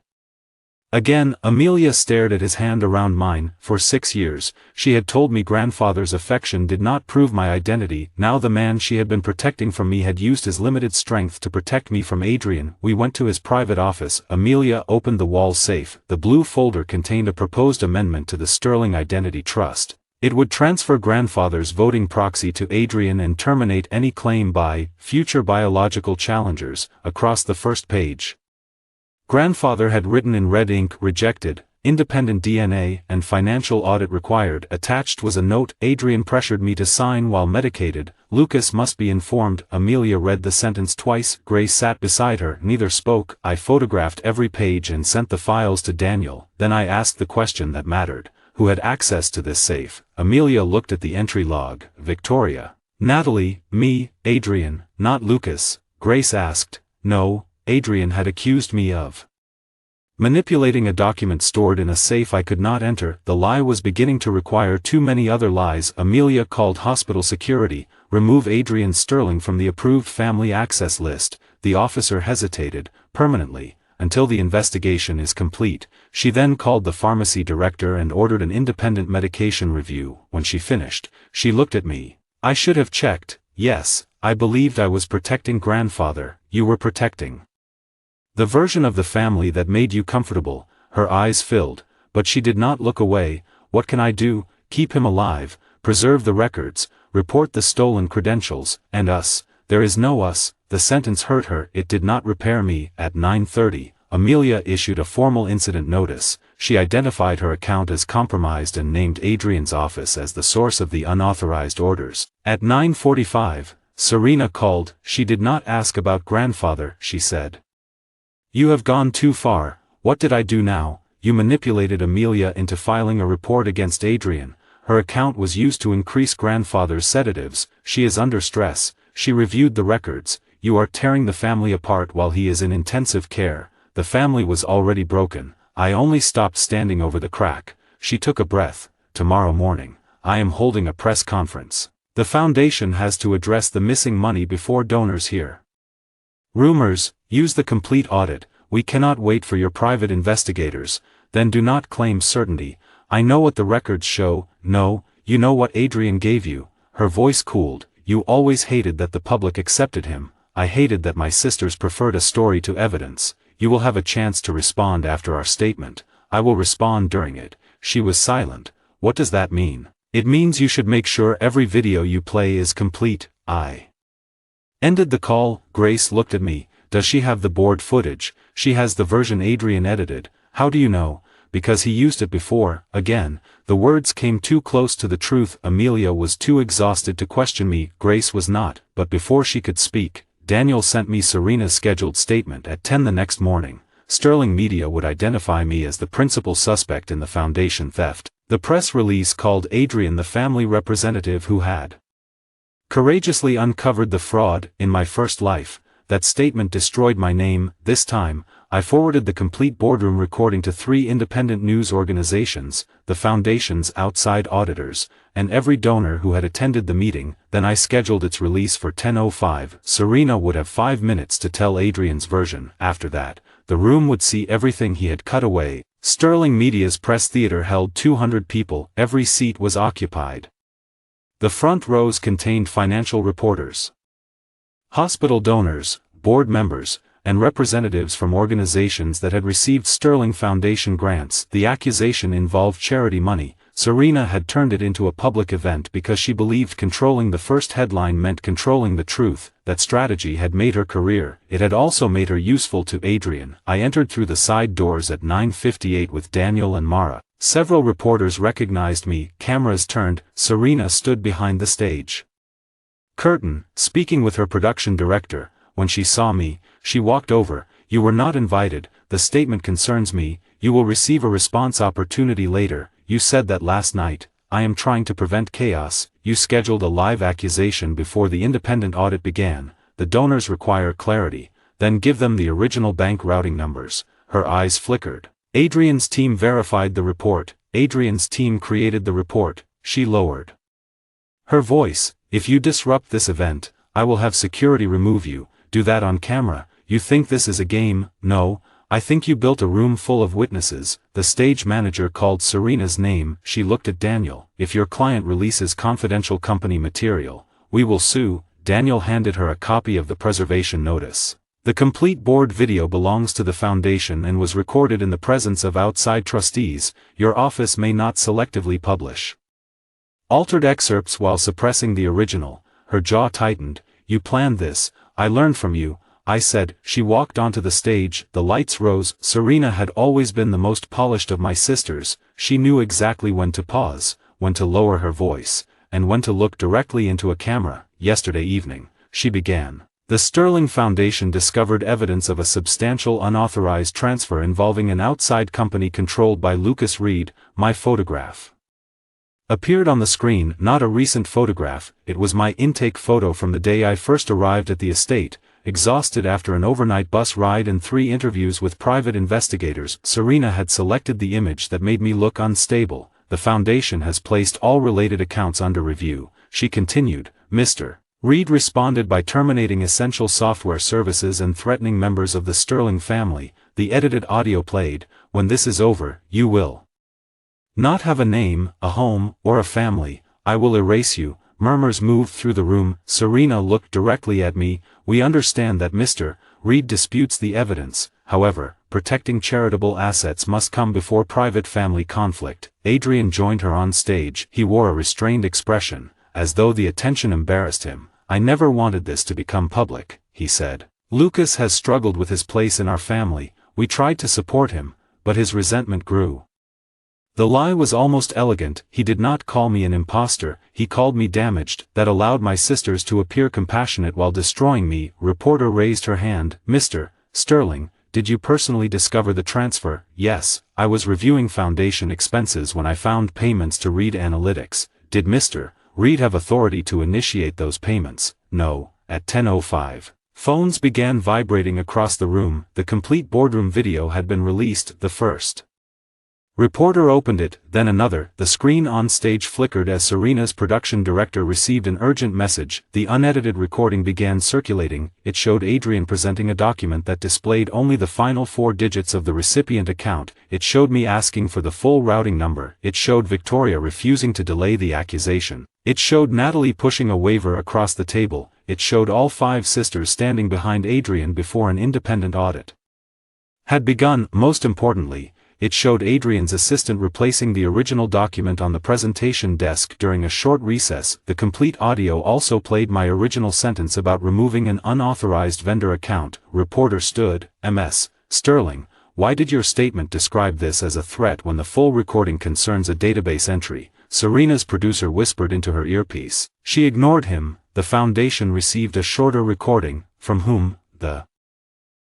Again, Amelia stared at his hand around mine. For 6 years, she had told me grandfather's affection did not prove my identity. Now the man she had been protecting from me had used his limited strength to protect me from Adrian. We went to his private office. Amelia opened the wall safe. The blue folder contained a proposed amendment to the Sterling Identity Trust. It would transfer grandfather's voting proxy to Adrian and terminate any claim by future biological challengers. Across the first page, grandfather had written in red ink, rejected, independent DNA and financial audit required. Attached was a note. Adrian pressured me to sign while medicated. Lucas must be informed. Amelia read the sentence twice. Grace sat beside her. Neither spoke. I photographed every page and sent the files to Daniel. Then I asked the question that mattered. Who had access to this safe? Amelia looked at the entry log. Victoria. Natalie, me, Adrian, not Lucas. Grace asked. No. Adrian had accused me of manipulating a document stored in a safe I could not enter. The lie was beginning to require too many other lies. Amelia called hospital security. Remove Adrian Sterling from the approved family access list. The officer hesitated. Permanently, until the investigation is complete. She then called the pharmacy director and ordered an independent medication review. When she finished, she looked at me. I should have checked. Yes, I believed I was protecting grandfather. You were protecting the version of the family that made you comfortable. Her eyes filled, but she did not look away. What can I do? Keep him alive, preserve the records, report the stolen credentials, and us. There is no us. The sentence hurt her. It did not repair me. At 9:30, Amelia issued a formal incident notice. She identified her account as compromised and named Adrian's office as the source of the unauthorized orders. At 9:45, Serena called. She did not ask about grandfather, she said. You have gone too far. What did I do now? You manipulated Amelia into filing a report against Adrian. Her account was used to increase grandfather's sedatives. She is under stress. She reviewed the records. You are tearing the family apart while he is in intensive care. The family was already broken. I only stopped standing over the crack. She took a breath. Tomorrow morning, I am holding a press conference. The foundation has to address the missing money before donors hear rumors. Use the complete audit. We cannot wait for your private investigators. Then do not claim certainty. I know what the records show. No, you know what Adrian gave you. Her voice cooled. You always hated that the public accepted him. I hated that my sisters preferred a story to evidence. You will have a chance to respond after our statement. I will respond during it. She was silent. What does that mean? It means you should make sure every video you play is complete. I ended the call. Grace looked at me. Does she have the board footage? She has the version Adrian edited. How do you know? Because he used it before. Again, the words came too close to the truth. Amelia was too exhausted to question me. Grace was not, but before she could speak, Daniel sent me Serena's scheduled statement at 10 the next morning. Sterling Media would identify me as the principal suspect in the foundation theft. The press release called Adrian the family representative who had courageously uncovered the fraud. In my first life, that statement destroyed my name. This time, I forwarded the complete boardroom recording to 3 independent news organizations, the foundation's outside auditors, and every donor who had attended the meeting. Then I scheduled its release for 10:05. Serena would have 5 minutes to tell Adrian's version. After that, the room would see everything he had cut away. Sterling Media's press theater held 200 people. Every seat was occupied. The front rows contained financial reporters, hospital donors, board members, and representatives from organizations that had received Sterling Foundation grants. The accusation involved charity money. Serena had turned it into a public event because she believed controlling the first headline meant controlling the truth. That strategy had made her career. It had also made her useful to Adrian. I entered through the side doors at 9:58 with Daniel and Mara. Several reporters recognized me. Cameras turned. Serena stood behind the stage curtain, speaking with her production director. When she saw me, she walked over. You were not invited. The statement concerns me. You will receive a response opportunity later. You said that last night. I am trying to prevent chaos. You scheduled a live accusation before the independent audit began. The donors require clarity. Then give them the original bank routing numbers. Her eyes flickered. Adrian's team verified the report. Adrian's team created the report. She lowered her voice. If you disrupt this event, I will have security remove you. Do that on camera. You think this is a game? No. I think you built a room full of witnesses. The stage manager called Serena's name. She looked at Daniel. If your client releases confidential company material, we will sue. Daniel handed her a copy of the preservation notice. The complete board video belongs to the foundation and was recorded in the presence of outside trustees. Your office may not selectively publish altered excerpts while suppressing the original. Her jaw tightened. You planned this. I learned from you. I said. She walked onto the stage. The lights rose. Serena had always been the most polished of my sisters. She knew exactly when to pause, when to lower her voice, and when to look directly into a camera. Yesterday evening, she began. The Sterling Foundation discovered evidence of a substantial unauthorized transfer involving an outside company controlled by Lucas Reed. My photograph appeared on the screen. Not a recent photograph. It was my intake photo from the day I first arrived at the estate. Exhausted after an overnight bus ride and 3 interviews with private investigators, Serena had selected the image that made me look unstable. The foundation has placed all related accounts under review. She continued. Mr. Reed responded by terminating essential software services and threatening members of the Sterling family. The edited audio played. When this is over, you will not have a name, a home, or a family. I will erase you. Murmurs moved through the room. Serena looked directly at me. We understand that Mr. Reed disputes the evidence. However, protecting charitable assets must come before private family conflict. Adrian joined her on stage. He wore a restrained expression, as though the attention embarrassed him. I never wanted this to become public, he said. Lucas has struggled with his place in our family. We tried to support him, but his resentment grew. The lie was almost elegant. He did not call me an imposter, he called me damaged. That allowed my sisters to appear compassionate while destroying me. Reporter raised her hand. Mr. Sterling, did you personally discover the transfer? Yes, I was reviewing foundation expenses when I found payments to Reed Analytics. Did Mr. Reed have authority to initiate those payments? No. At 10:05. Phones began vibrating across the room. The complete boardroom video had been released. The first reporter opened it, then another. The screen on stage flickered as Serena's production director received an urgent message. The unedited recording began circulating. It showed Adrian presenting a document that displayed only the final 4 digits of the recipient account. It showed me asking for the full routing number. It showed Victoria refusing to delay the accusation. It showed Natalie pushing a waiver across the table. It showed all 5 sisters standing behind Adrian before an independent audit had begun. Most importantly, It showed Adrian's assistant replacing the original document on the presentation desk during a short recess. The complete audio also played my original sentence about removing an unauthorized vendor account. Reporter stood, Ms. Sterling, why did your statement describe this as a threat when the full recording concerns a database entry? Serena's producer whispered into her earpiece. She ignored him. The foundation received a shorter recording, from whom? The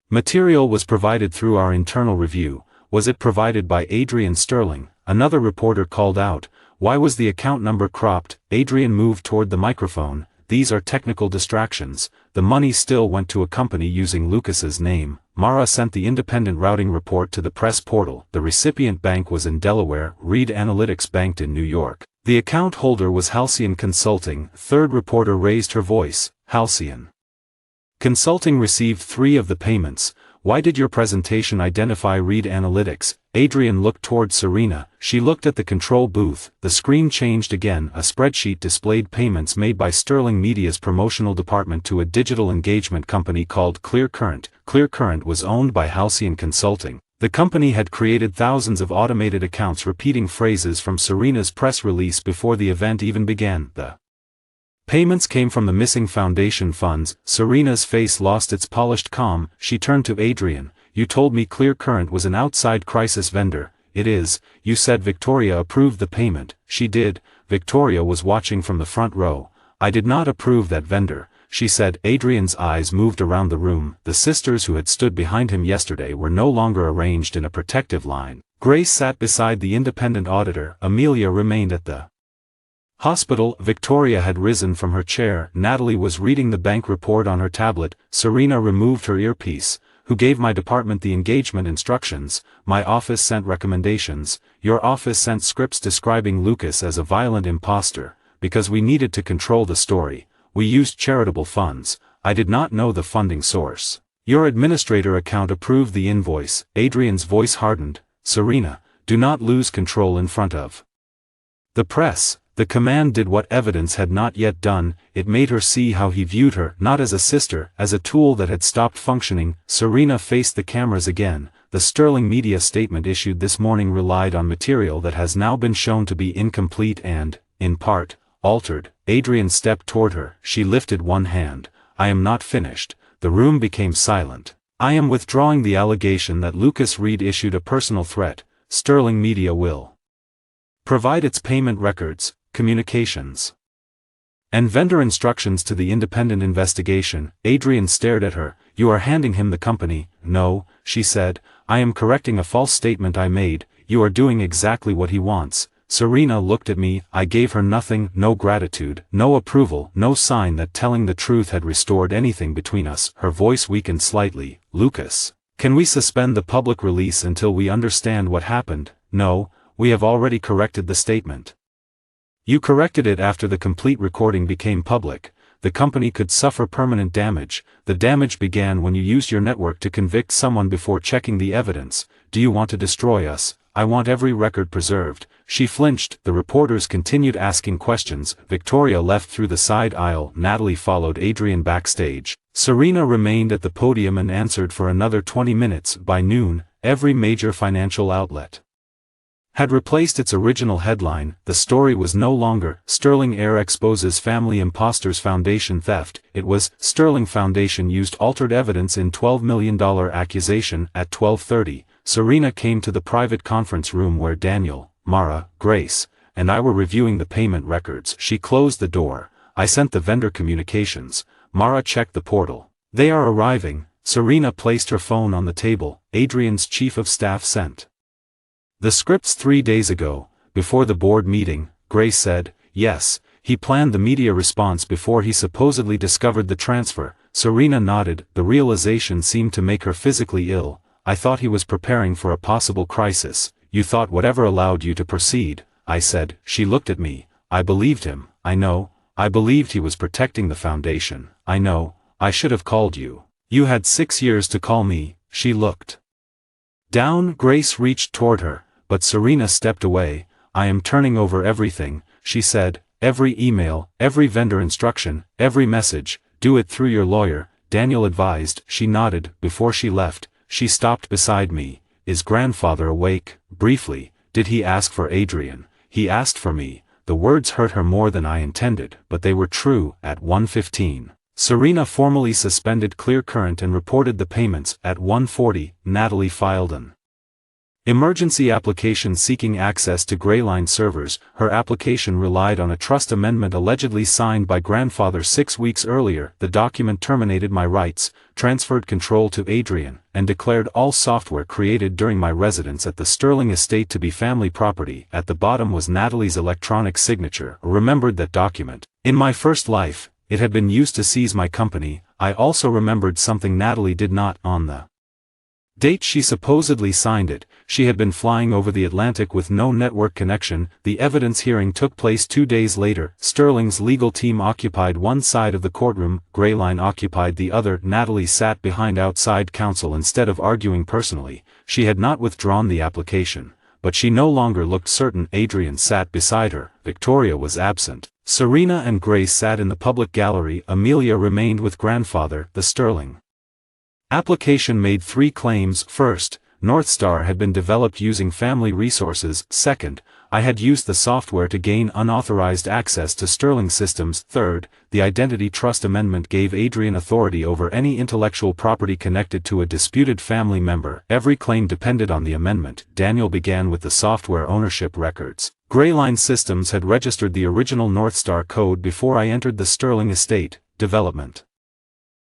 material was provided through our internal review. Was it provided by Adrian Sterling? Another reporter called out. Why was the account number cropped? Adrian moved toward the microphone. These are technical distractions. The money still went to a company using Lucas's name. Mara sent the independent routing report to the press portal. The recipient bank was in Delaware. Reed Analytics banked in New York. The account holder was Halcyon Consulting. Third reporter raised her voice. Halcyon Consulting received 3 of the payments. Why did your presentation identify Reed Analytics? Adrian looked toward Serena. She looked at the control booth. The screen changed again. A spreadsheet displayed payments made by Sterling Media's promotional department to a digital engagement company called ClearCurrent. ClearCurrent was owned by Halcyon Consulting. The company had created thousands of automated accounts repeating phrases from Serena's press release before the event even began. The payments came from the missing foundation funds. Serena's face lost its polished calm. She turned to Adrian. You told me ClearCurrent was an outside crisis vendor. It is. You said Victoria approved the payment. She did. Victoria was watching from the front row. I did not approve that vendor, she said. Adrian's eyes moved around the room. The sisters who had stood behind him yesterday were no longer arranged in a protective line. Grace sat beside the independent auditor. Amelia remained at the hospital. Victoria had risen from her chair. Natalie was reading the bank report on her tablet. Serena removed her earpiece. Who gave my department the engagement instructions? My office sent recommendations. Your office sent scripts describing Lucas as a violent imposter. Because we needed to control the story, we used charitable funds. I did not know the funding source. Your administrator account approved the invoice. Adrian's voice hardened. Serena, do not lose control in front of the press. The command did what evidence had not yet done. It made her see how he viewed her, not as a sister, as a tool that had stopped functioning. Serena faced the cameras again. The Sterling Media statement issued this morning relied on material that has now been shown to be incomplete and, in part, altered. Adrian stepped toward her. She lifted one hand. I am not finished. The room became silent. I am withdrawing the allegation that Lucas Reed issued a personal threat. Sterling Media will provide its payment records, communications, and vendor instructions to the independent investigation. Adrian stared at her. You are handing him the company. No, she said. I am correcting a false statement I made. You are doing exactly what he wants. Serena looked at me. I gave her nothing, no gratitude, no approval, no sign that telling the truth had restored anything between us. Her voice weakened slightly. Lucas, can we suspend the public release until we understand what happened? No, we have already corrected the statement. You corrected it after the complete recording became public. The company could suffer permanent damage. The damage began when you used your network to convict someone before checking the evidence. Do you want to destroy us? I want every record preserved. She flinched. The reporters continued asking questions. Victoria left through the side aisle. Natalie followed Adrian backstage. Serena remained at the podium and answered for another 20 minutes. By noon, every major financial outlet had replaced its original headline. The story was no longer Sterling Air exposes family imposters foundation theft. It was Sterling Foundation used altered evidence in $12 million accusation. At 12:30, Serena came to the private conference room where Daniel, Mara, Grace, and I were reviewing the payment records. She closed the door. I sent the vendor communications. Mara checked the portal. They are arriving. Serena placed her phone on the table. Adrian's chief of staff sent the scripts 3 days ago. Before the board meeting, Grace said, yes, he planned the media response before he supposedly discovered the transfer. Serena nodded. The realization seemed to make her physically ill. I thought he was preparing for a possible crisis. You thought whatever allowed you to proceed, I said. She looked at me. I believed him. I know. I believed he was protecting the foundation. I know. I should have called you. You had 6 years to call me. She looked down. Grace reached toward her, but Serena stepped away. I am turning over everything, she said. Every email, every vendor instruction, every message. Do it through your lawyer, Daniel advised. She nodded. Before she left, she stopped beside me. Is grandfather awake? Briefly, did he ask for Adrian? He asked for me. The words hurt her more than I intended, but they were true. At 1:15. Serena formally suspended Clear Current and reported the payments. At 1:40, Natalie filed an emergency application seeking access to Greyline servers. Her application relied on a trust amendment allegedly signed by grandfather 6 weeks earlier. The document terminated my rights, transferred control to Adrian, and declared all software created during my residence at the Sterling estate to be family property. At the bottom was Natalie's electronic signature. I remembered that document. In my first life, it had been used to seize my company. I also remembered something Natalie did not. On the date she supposedly signed it, she had been flying over the Atlantic with no network connection. The evidence hearing took place 2 days later. Sterling's legal team occupied one side of the courtroom, Greyline occupied the other. Natalie sat behind outside counsel instead of arguing personally. She had not withdrawn the application, but she no longer looked certain. Adrian sat beside her. Victoria was absent. Serena and Grace sat in the public gallery. Amelia remained with grandfather. The Sterling application made 3 claims. First, Northstar had been developed using family resources. Second, I had used the software to gain unauthorized access to Sterling systems. Third, the Identity Trust Amendment gave Adrian authority over any intellectual property connected to a disputed family member. Every claim depended on the amendment. Daniel began with the software ownership records. Greyline Systems had registered the original Northstar code before I entered the Sterling estate. Development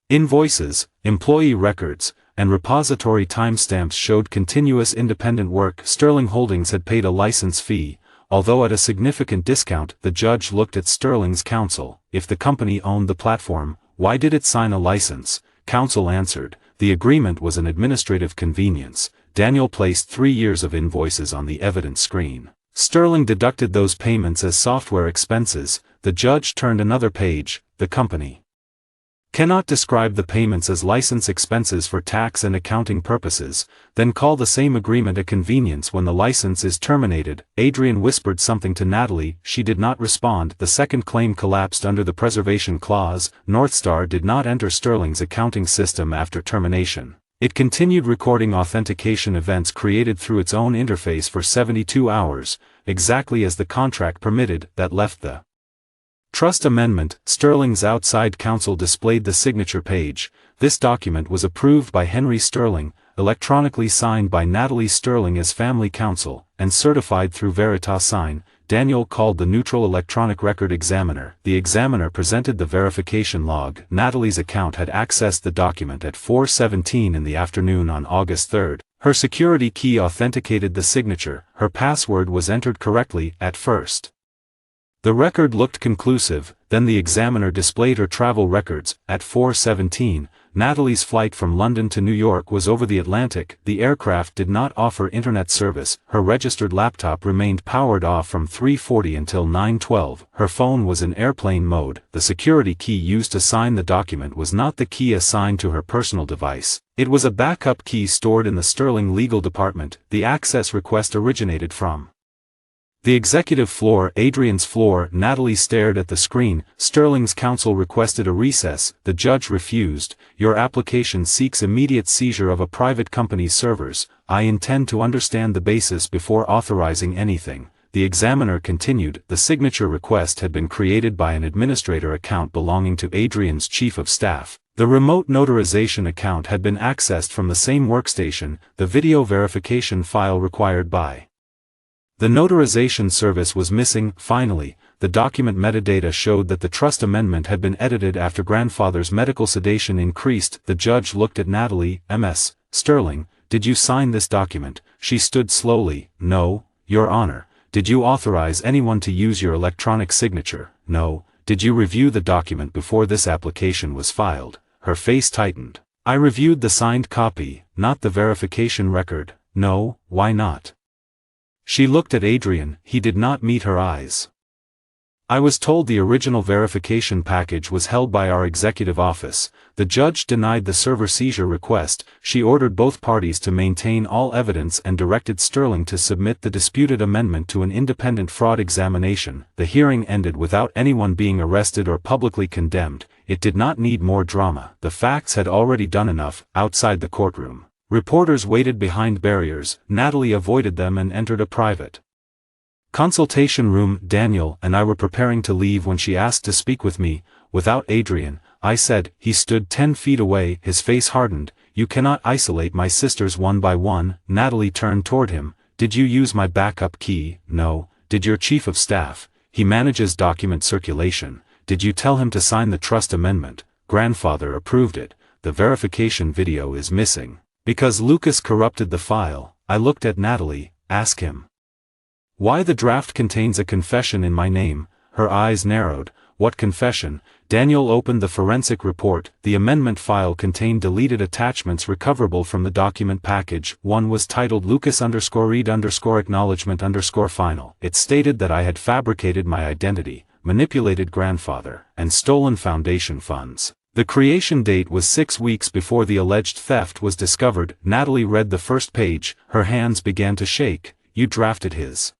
invoices, employee records, and repository timestamps showed continuous independent work. Sterling Holdings had paid a license fee, although at a significant discount. The judge looked at Sterling's counsel. If the company owned the platform, why did it sign a license? Counsel answered, the agreement was an administrative convenience. Daniel placed 3 years of invoices on the evidence screen. Sterling deducted those payments as software expenses. The judge turned another page. The company cannot describe the payments as license expenses for tax and accounting purposes, then call the same agreement a convenience when the license is terminated. Adrian whispered something to Natalie. She did not respond. The second claim collapsed under the preservation clause. Northstar did not enter Sterling's accounting system after termination. It continued recording authentication events created through its own interface for 72 hours, exactly as the contract permitted. That left the trust amendment. Sterling's outside counsel displayed the signature page. This document was approved by Henry Sterling, electronically signed by Natalie Sterling as family counsel, and certified through Veritas Sign. Daniel called the neutral electronic record examiner. The examiner presented the verification log. Natalie's account had accessed the document at 4:17 in the afternoon on August 3. Her security key authenticated the signature. Her password was entered correctly. At first, the record looked conclusive. Then the examiner displayed her travel records. At 4:17, Natalie's flight from London to New York was over the Atlantic. The aircraft did not offer internet service. Her registered laptop remained powered off from 3:40 until 9:12. Her phone was in airplane mode. The security key used to sign the document was not the key assigned to her personal device. It was a backup key stored in the Sterling legal department. The access request originated from the executive floor, Adrian's floor. Natalie stared at the screen. Sterling's counsel requested a recess. The judge refused. Your application seeks immediate seizure of a private company's servers. I intend to understand the basis before authorizing anything. The examiner continued. The signature request had been created by an administrator account belonging to Adrian's chief of staff. The remote notarization account had been accessed from the same workstation. The video verification file required by the notarization service was missing. Finally, the document metadata showed that the trust amendment had been edited after grandfather's medical sedation increased. The judge looked at Natalie. Ms. Sterling, did you sign this document? She stood slowly. No, Your Honor. Did you authorize anyone to use your electronic signature? No. Did you review the document before this application was filed? Her face tightened. I reviewed the signed copy, not the verification record. No, why not? She looked at Adrian. He did not meet her eyes. I was told the original verification package was held by our executive office. The judge denied the server seizure request. She ordered both parties to maintain all evidence and directed Sterling to submit the disputed amendment to an independent fraud examination. The hearing ended without anyone being arrested or publicly condemned. It did not need more drama. The facts had already done enough. Outside the courtroom, Reporters waited behind barriers. Natalie avoided them and entered a private consultation room. Daniel and I were preparing to leave when she asked to speak with me. Without Adrian, I said. He stood 10 feet away, his face hardened. You cannot isolate my sisters one by one. Natalie turned toward him. Did you use my backup key? No. Did your chief of staff? He manages document circulation. Did you tell him to sign the trust amendment? Grandfather approved it. The verification video is missing. Because Lucas corrupted the file. I looked at Natalie. Ask him why the draft contains a confession in my name. Her eyes narrowed. What confession? Daniel opened the forensic report. The amendment file contained deleted attachments recoverable from the document package. One was titled Lucas_read_acknowledgement_final. It stated that I had fabricated my identity, manipulated grandfather, and stolen foundation funds. The creation date was 6 weeks before the alleged theft was discovered. Natalie read the first page. Her hands began to shake. You drafted his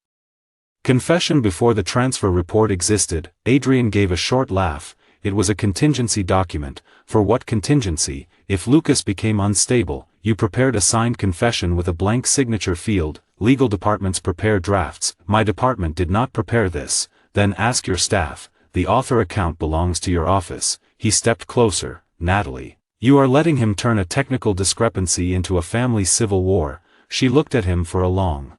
confession before the transfer report existed. Adrian gave a short laugh. It was a contingency document. For what contingency? If Lucas became unstable, you prepared a signed confession with a blank signature field. Legal departments prepare drafts. My department did not prepare this. Then ask your staff. The author account belongs to your office. He stepped closer. Natalie, you are letting him turn a technical discrepancy into a family civil war. She looked at him for a long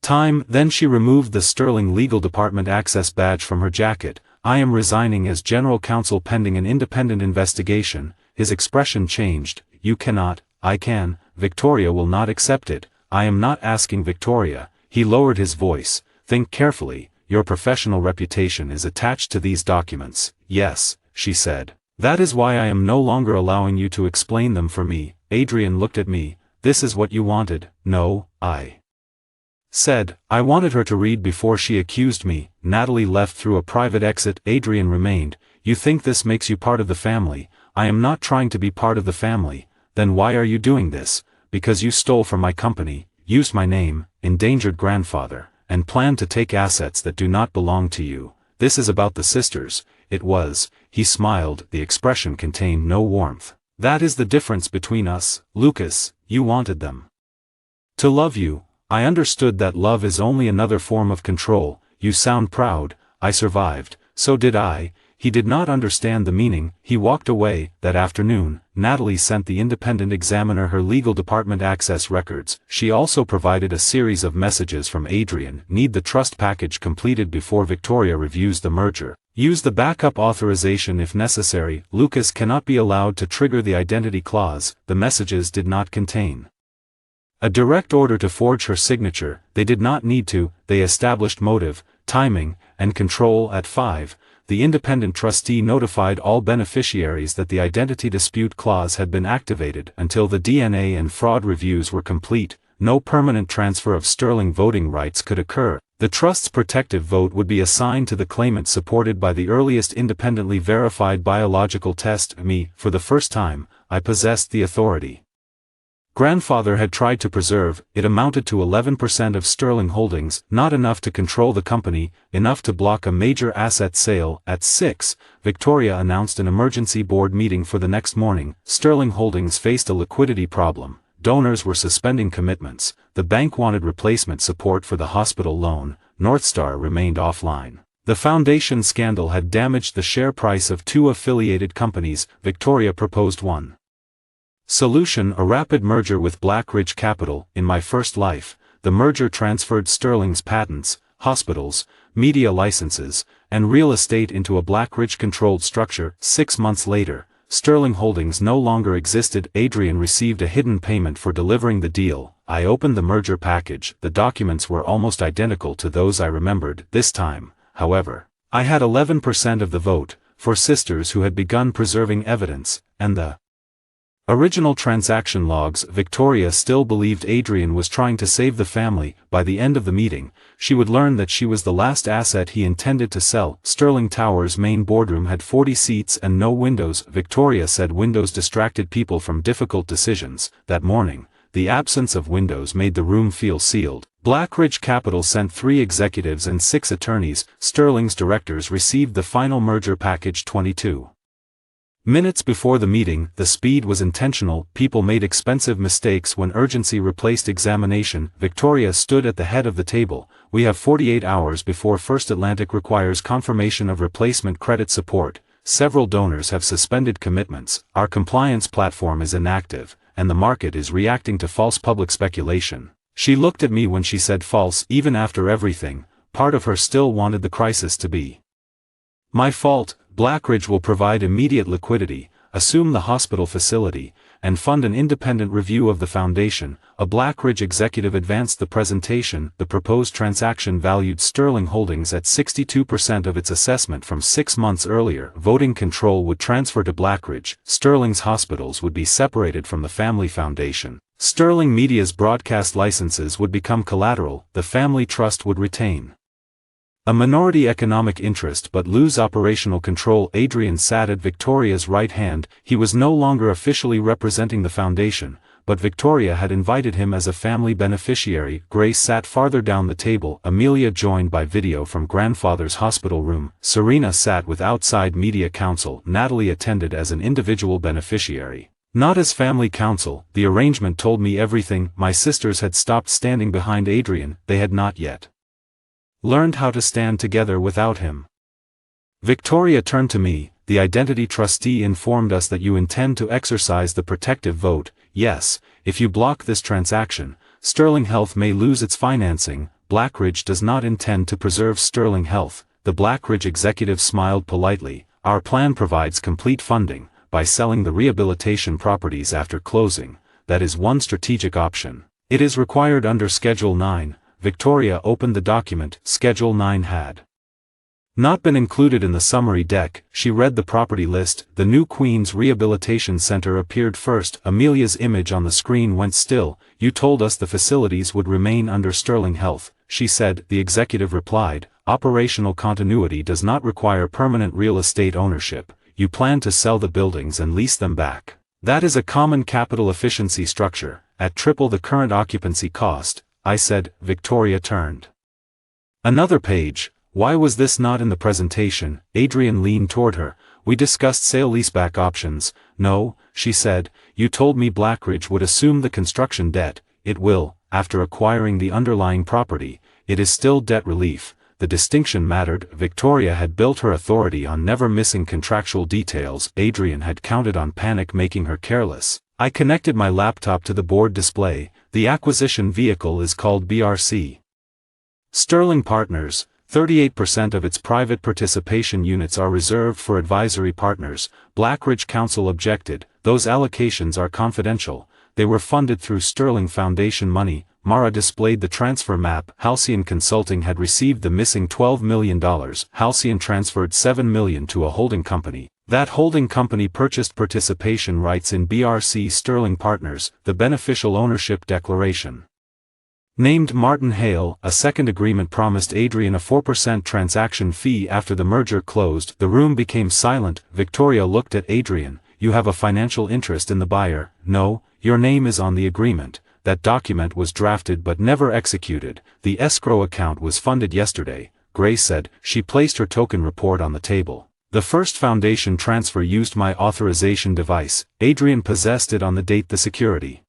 time. Then she removed the Sterling Legal Department access badge from her jacket. I am resigning as general counsel pending an independent investigation. His expression changed. You cannot. I can. Victoria will not accept it. I am not asking Victoria. He lowered his voice. Think carefully. Your professional reputation is attached to these documents. Yes, she said. That is why I am no longer allowing you to explain them for me. Adrian looked at me. This is what you wanted. No, I said. I wanted her to read before she accused me. Natalie left through a private exit. Adrian remained. You think this makes you part of the family? I am not trying to be part of the family. Then why are you doing this? Because you stole from my company, used my name, endangered grandfather, and planned to take assets that do not belong to you. This is about the sisters. It was. He smiled. The expression contained no warmth. That is the difference between us, Lucas. You wanted them to love you. I understood that love is only another form of control. You sound proud. I survived. So did I. He did not understand the meaning. He walked away. That afternoon, Natalie sent the independent examiner her legal department access records. She also provided a series of messages from Adrian. Need the trust package completed before Victoria reviews the merger. Use the backup authorization if necessary. Lucas cannot be allowed to trigger the identity clause. The messages did not contain a direct order to forge her signature. They did not need to. They established motive, timing, and control. At 5, the independent trustee notified all beneficiaries that the identity dispute clause had been activated. Until the DNA and fraud reviews were complete, no permanent transfer of Sterling voting rights could occur. The trust's protective vote would be assigned to the claimant supported by the earliest independently verified biological test. Me, for the first time, I possessed the authority grandfather had tried to preserve. It amounted to 11% of Sterling holdings, not enough to control the company, enough to block a major asset sale. At 6, Victoria announced an emergency board meeting for the next morning. Sterling Holdings faced a liquidity problem. Donors were suspending commitments. The bank wanted replacement support for the hospital loan. Northstar remained offline. The foundation scandal had damaged the share price of 2 affiliated companies. Victoria proposed one solution: a rapid merger with Blackridge Capital. In my first life, the merger transferred Sterling's patents, hospitals, media licenses, and real estate into a Blackridge-controlled structure. 6 months later, Sterling Holdings no longer existed. Adrian received a hidden payment for delivering the deal. I opened the merger package. The documents were almost identical to those I remembered. This time, however, I had 11% of the vote, for sisters who had begun preserving evidence, and the original transaction logs. Victoria still believed Adrian was trying to save the family. By the end of the meeting, she would learn that she was the last asset he intended to sell. Sterling Tower's main boardroom had 40 seats and no windows. Victoria said windows distracted people from difficult decisions. That morning, the absence of windows made the room feel sealed. Blackridge Capital sent 3 executives and 6 attorneys. Sterling's directors received the final merger package. 22 Minutes before the meeting, the speed was intentional, people made expensive mistakes when urgency replaced examination. Victoria stood at the head of the table. We have 48 hours before First Atlantic requires confirmation of replacement credit support. Several donors have suspended commitments, our compliance platform is inactive, and the market is reacting to false public speculation. She looked at me when she said false. Even after everything, part of her still wanted the crisis to be my fault. Blackridge will provide immediate liquidity, assume the hospital facility, and fund an independent review of the foundation. A Blackridge executive advanced the presentation. The proposed transaction valued Sterling Holdings at 62% of its assessment from 6 months earlier. Voting control would transfer to Blackridge. Sterling's hospitals would be separated from the family foundation. Sterling Media's broadcast licenses would become collateral. The family trust would retain a minority economic interest but lose operational control. Adrian sat at Victoria's right hand. He was no longer officially representing the foundation, but Victoria had invited him as a family beneficiary. Grace sat farther down the table. Amelia joined by video from grandfather's hospital room. Serena sat with outside media counsel. Natalie attended as an individual beneficiary, not as family counsel. The arrangement told me everything. My sisters had stopped standing behind Adrian. They had not yet learned how to stand together without him. Victoria turned to me. The identity trustee informed us that you intend to exercise the protective vote. Yes, if you block this transaction, Sterling Health may lose its financing. Blackridge does not intend to preserve Sterling Health. The Blackridge executive smiled politely. Our plan provides complete funding by selling the rehabilitation properties after closing. That is one strategic option. It is required under Schedule 9. Victoria opened the document. Schedule 9 had not been included in the summary deck. She read the property list. The new Queens Rehabilitation Center appeared first. Amelia's image on the screen went still. You told us the facilities would remain under Sterling Health, she said. The executive replied, operational continuity does not require permanent real estate ownership. You plan to sell the buildings and lease them back. That is a common capital efficiency structure, at triple the current occupancy cost, I said. Victoria turned another page. Why was this not in the presentation? Adrian leaned toward her. We discussed sale-leaseback options. No, she said, you told me Blackridge would assume the construction debt. It will, after acquiring the underlying property. It is still debt relief. The distinction mattered. Victoria had built her authority on never missing contractual details. Adrian had counted on panic making her careless. I connected my laptop to the board display. The acquisition vehicle is called BRC. Sterling Partners. 38% of its private participation units are reserved for advisory partners. Blackridge Council objected. Those allocations are confidential. They were funded through Sterling Foundation money. Mara displayed the transfer map. Halcyon Consulting had received the missing $12 million. Halcyon transferred $7 million to a holding company. That holding company purchased participation rights in BRC Sterling Partners. The beneficial ownership declaration named Martin Hale. A second agreement promised Adrian a 4% transaction fee after the merger closed. The room became silent. Victoria looked at Adrian. You have a financial interest in the buyer. No, your name is on the agreement. That document was drafted but never executed. The escrow account was funded yesterday, Grace said. She placed her token report on the table. The first foundation transfer used my authorization device. Adrian possessed it on the date the security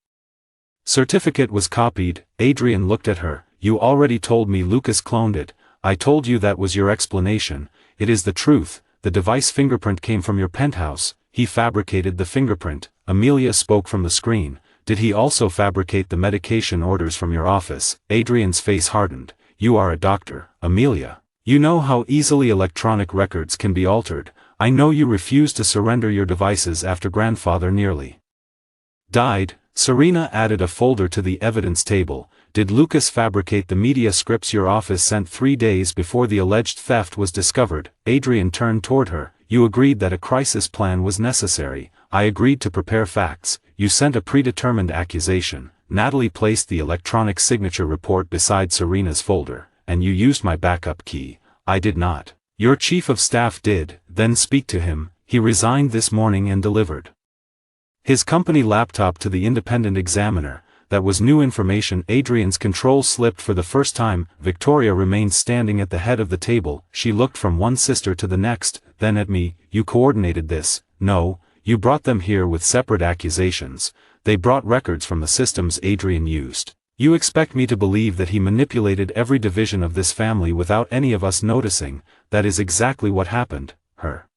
certificate was copied. Adrian looked at her. You already told me Lucas cloned it. I told you that was your explanation. It is the truth. The device fingerprint came from your penthouse. He fabricated the fingerprint. Amelia spoke from the screen. Did he also fabricate the medication orders from your office? Adrian's face hardened. You are a doctor, Amelia. You know how easily electronic records can be altered. I know you refused to surrender your devices after grandfather nearly died. Serena added a folder to the evidence table. Did Lucas fabricate the media scripts your office sent 3 days before the alleged theft was discovered? Adrian turned toward her. You agreed that a crisis plan was necessary. I agreed to prepare facts. You sent a predetermined accusation. Natalie placed the electronic signature report beside Serena's folder, and you used my backup key. I did not. Your chief of staff did. Then speak to him. He resigned this morning and delivered his company laptop to the independent examiner. That was new information. Adrian's control slipped for the first time. Victoria remained standing at the head of the table. She looked from one sister to the next, then at me. You coordinated this. No, You brought them here with separate accusations. They brought records from the systems Adrian used. You expect me to believe that he manipulated every division of this family without any of us noticing? That is exactly what happened. Her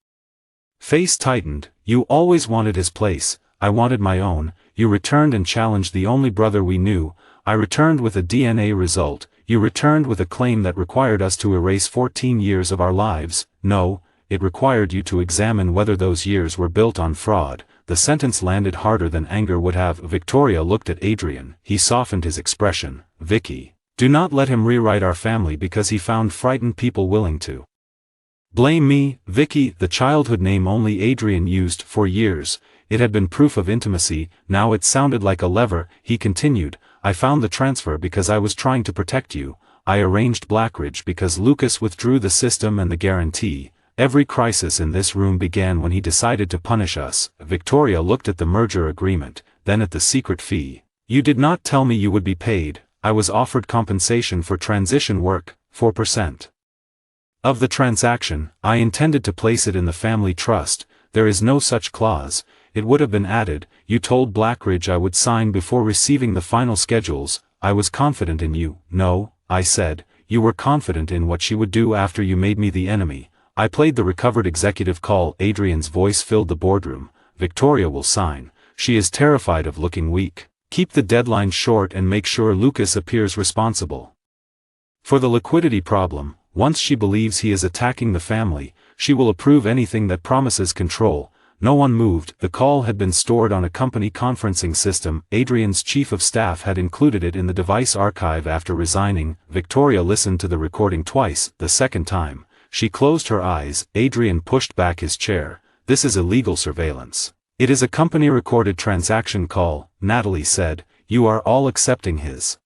face tightened. You always wanted his place. I wanted my own. You returned and challenged the only brother we knew. I returned with a DNA result. You returned with a claim that required us to erase 14 years of our lives. No, it required you to examine whether those years were built on fraud. The sentence landed harder than anger would have. Victoria looked at Adrian. He softened his expression. Vicky, do not let him rewrite our family because he found frightened people willing to blame me. Vicky, the childhood name only Adrian used for years. It had been proof of intimacy. Now it sounded like a lever. He continued, I found the transfer because I was trying to protect you. I arranged Blackridge because Lucas withdrew the system and the guarantee. Every crisis in this room began when he decided to punish us. Victoria looked at the merger agreement, then at the secret fee. You did not tell me you would be paid. I was offered compensation for transition work, 4% of the transaction. I intended to place it in the family trust. There is no such clause. It would have been added. You told Blackridge I would sign before receiving the final schedules. I was confident in you. No, I said, you were confident in what she would do after you made me the enemy. I played the recovered executive call. Adrian's voice filled the boardroom. Victoria will sign. She is terrified of looking weak. Keep the deadline short and make sure Lucas appears responsible for the liquidity problem. Once she believes he is attacking the family, she will approve anything that promises control. No one moved. The call had been stored on a company conferencing system. Adrian's chief of staff had included it in the device archive after resigning. Victoria listened to the recording twice. The second time, she closed her eyes. Adrian pushed back his chair. This is illegal surveillance. It is a company-recorded transaction call, Natalie said. You are all accepting his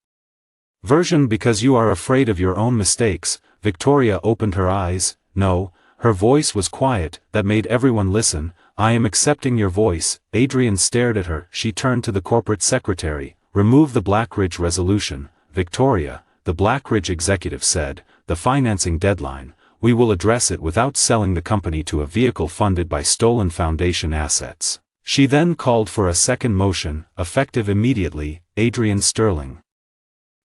version because you are afraid of your own mistakes. Victoria opened her eyes. No, her voice was quiet. That made everyone listen. I am accepting your voice. Adrian stared at her. She turned to the corporate secretary. Remove the Blackridge resolution. Victoria, the Blackridge executive said, the financing deadline. We will address it without selling the company to a vehicle funded by stolen foundation assets. She then called for a second motion, effective immediately. Adrian Sterling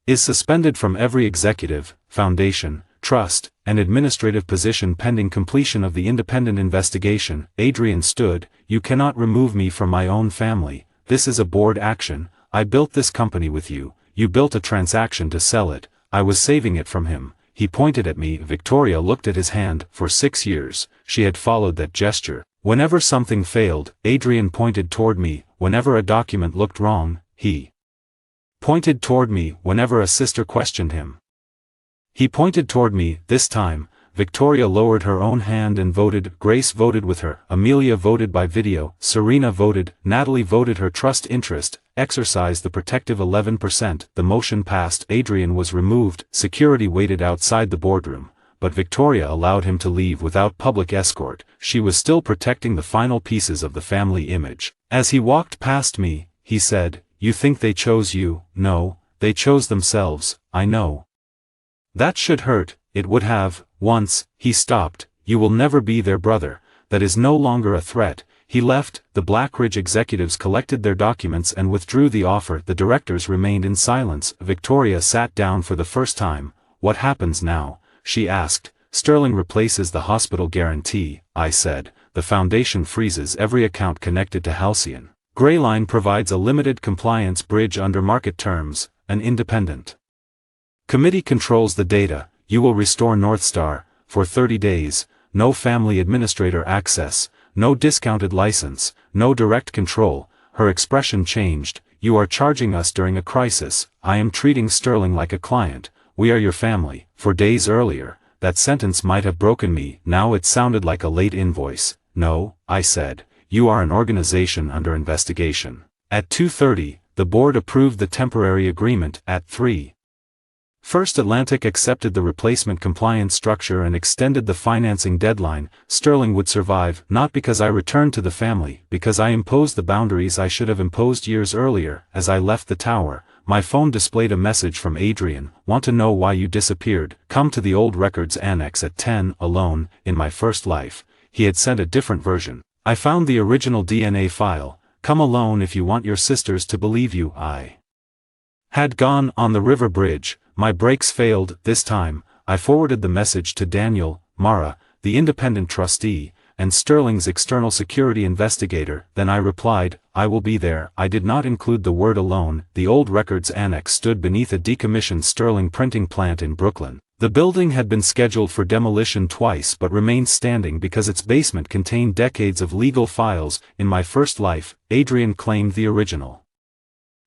is suspended from every executive, foundation, trust, and administrative position pending completion of the independent investigation. Adrian stood. You cannot remove me from my own family. This is a board action. I built this company with you. You built a transaction to sell it. I was saving it from him. He pointed at me. Victoria looked at his hand. For 6 years, she had followed that gesture. Whenever something failed, Adrian pointed toward me. Whenever a document looked wrong, he pointed toward me. Whenever a sister questioned him, he pointed toward me. This time, Victoria lowered her own hand and voted. Grace voted with her. Amelia voted by video. Serena voted. Natalie voted her trust interest. Exercised the protective 11%. The motion passed. Adrian was removed. Security waited outside the boardroom, but Victoria allowed him to leave without public escort. She was still protecting the final pieces of the family image. As he walked past me, he said, You think they chose you? No, they chose themselves. I know. That should hurt. It would have. Once, he stopped. You will never be their brother. That is no longer a threat. He left. The Blackridge executives collected their documents and withdrew the offer. The directors remained in silence. Victoria sat down for the first time. What happens now? She asked. Sterling replaces the hospital guarantee, I said. The foundation freezes every account connected to Halcyon. Greyline provides a limited compliance bridge under market terms. An independent committee controls the data. You will restore Northstar, for 30 days, no family administrator access, no discounted license, no direct control. Her expression changed. You are charging us during a crisis. I am treating Sterling like a client. We are your family. For days earlier, that sentence might have broken me. Now it sounded like a late invoice. No, I said. You are an organization under investigation. At 2:30, the board approved the temporary agreement. At 3. First Atlantic accepted the replacement compliance structure and extended the financing deadline. Sterling would survive, not because I returned to the family, because I imposed the boundaries I should have imposed years earlier. As I left the tower, my phone displayed a message from Adrian. Want to know why you disappeared? Come to the old records annex at 10, alone, in my first life. He had sent a different version. I found the original DNA file. Come alone if you want your sisters to believe you. I had gone on the river bridge. My brakes failed. This time, I forwarded the message to Daniel, Mara, the independent trustee, and Sterling's external security investigator. Then I replied, I will be there. I did not include the word alone. The old records annex stood beneath a decommissioned Sterling printing plant in Brooklyn. The building had been scheduled for demolition twice but remained standing because its basement contained decades of legal files. In my first life, Adrian claimed the original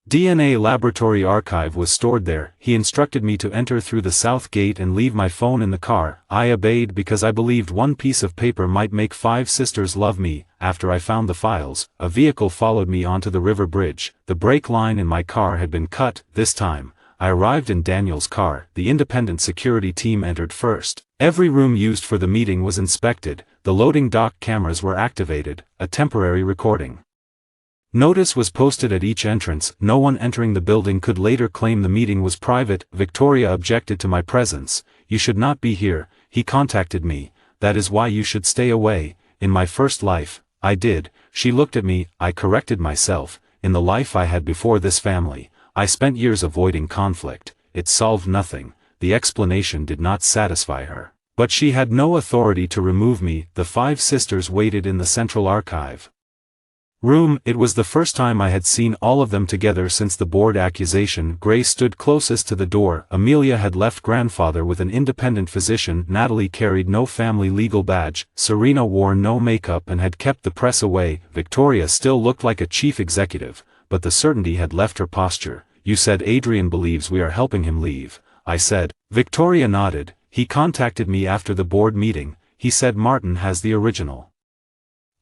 DNA laboratory archive was stored there. He instructed me to enter through the south gate and leave my phone in the car. I obeyed because I believed one piece of paper might make 5 sisters love me. After I found the files, a vehicle followed me onto the river bridge. The brake line in my car had been cut. This time, I arrived in Daniel's car. The independent security team entered first. Every room used for the meeting was inspected. The loading dock cameras were activated. A temporary recording notice was posted at each entrance. No one entering the building could later claim the meeting was private. Victoria objected to my presence. You should not be here. He contacted me. That is why you should stay away. In my first life, I did. She looked at me. I corrected myself. In the life I had before this family, I spent years avoiding conflict. It solved nothing. The explanation did not satisfy her. But she had no authority to remove me. The 5 sisters waited in the central archive room. It was the first time I had seen all of them together since the board accusation. Grace stood closest to the door. Amelia had left grandfather with an independent physician. Natalie carried no family legal badge. Serena wore no makeup and had kept the press away. Victoria still looked like a chief executive, but the certainty had left her posture. You said Adrian believes we are helping him leave. I said. Victoria nodded. He contacted me after the board meeting. He said Martin has the original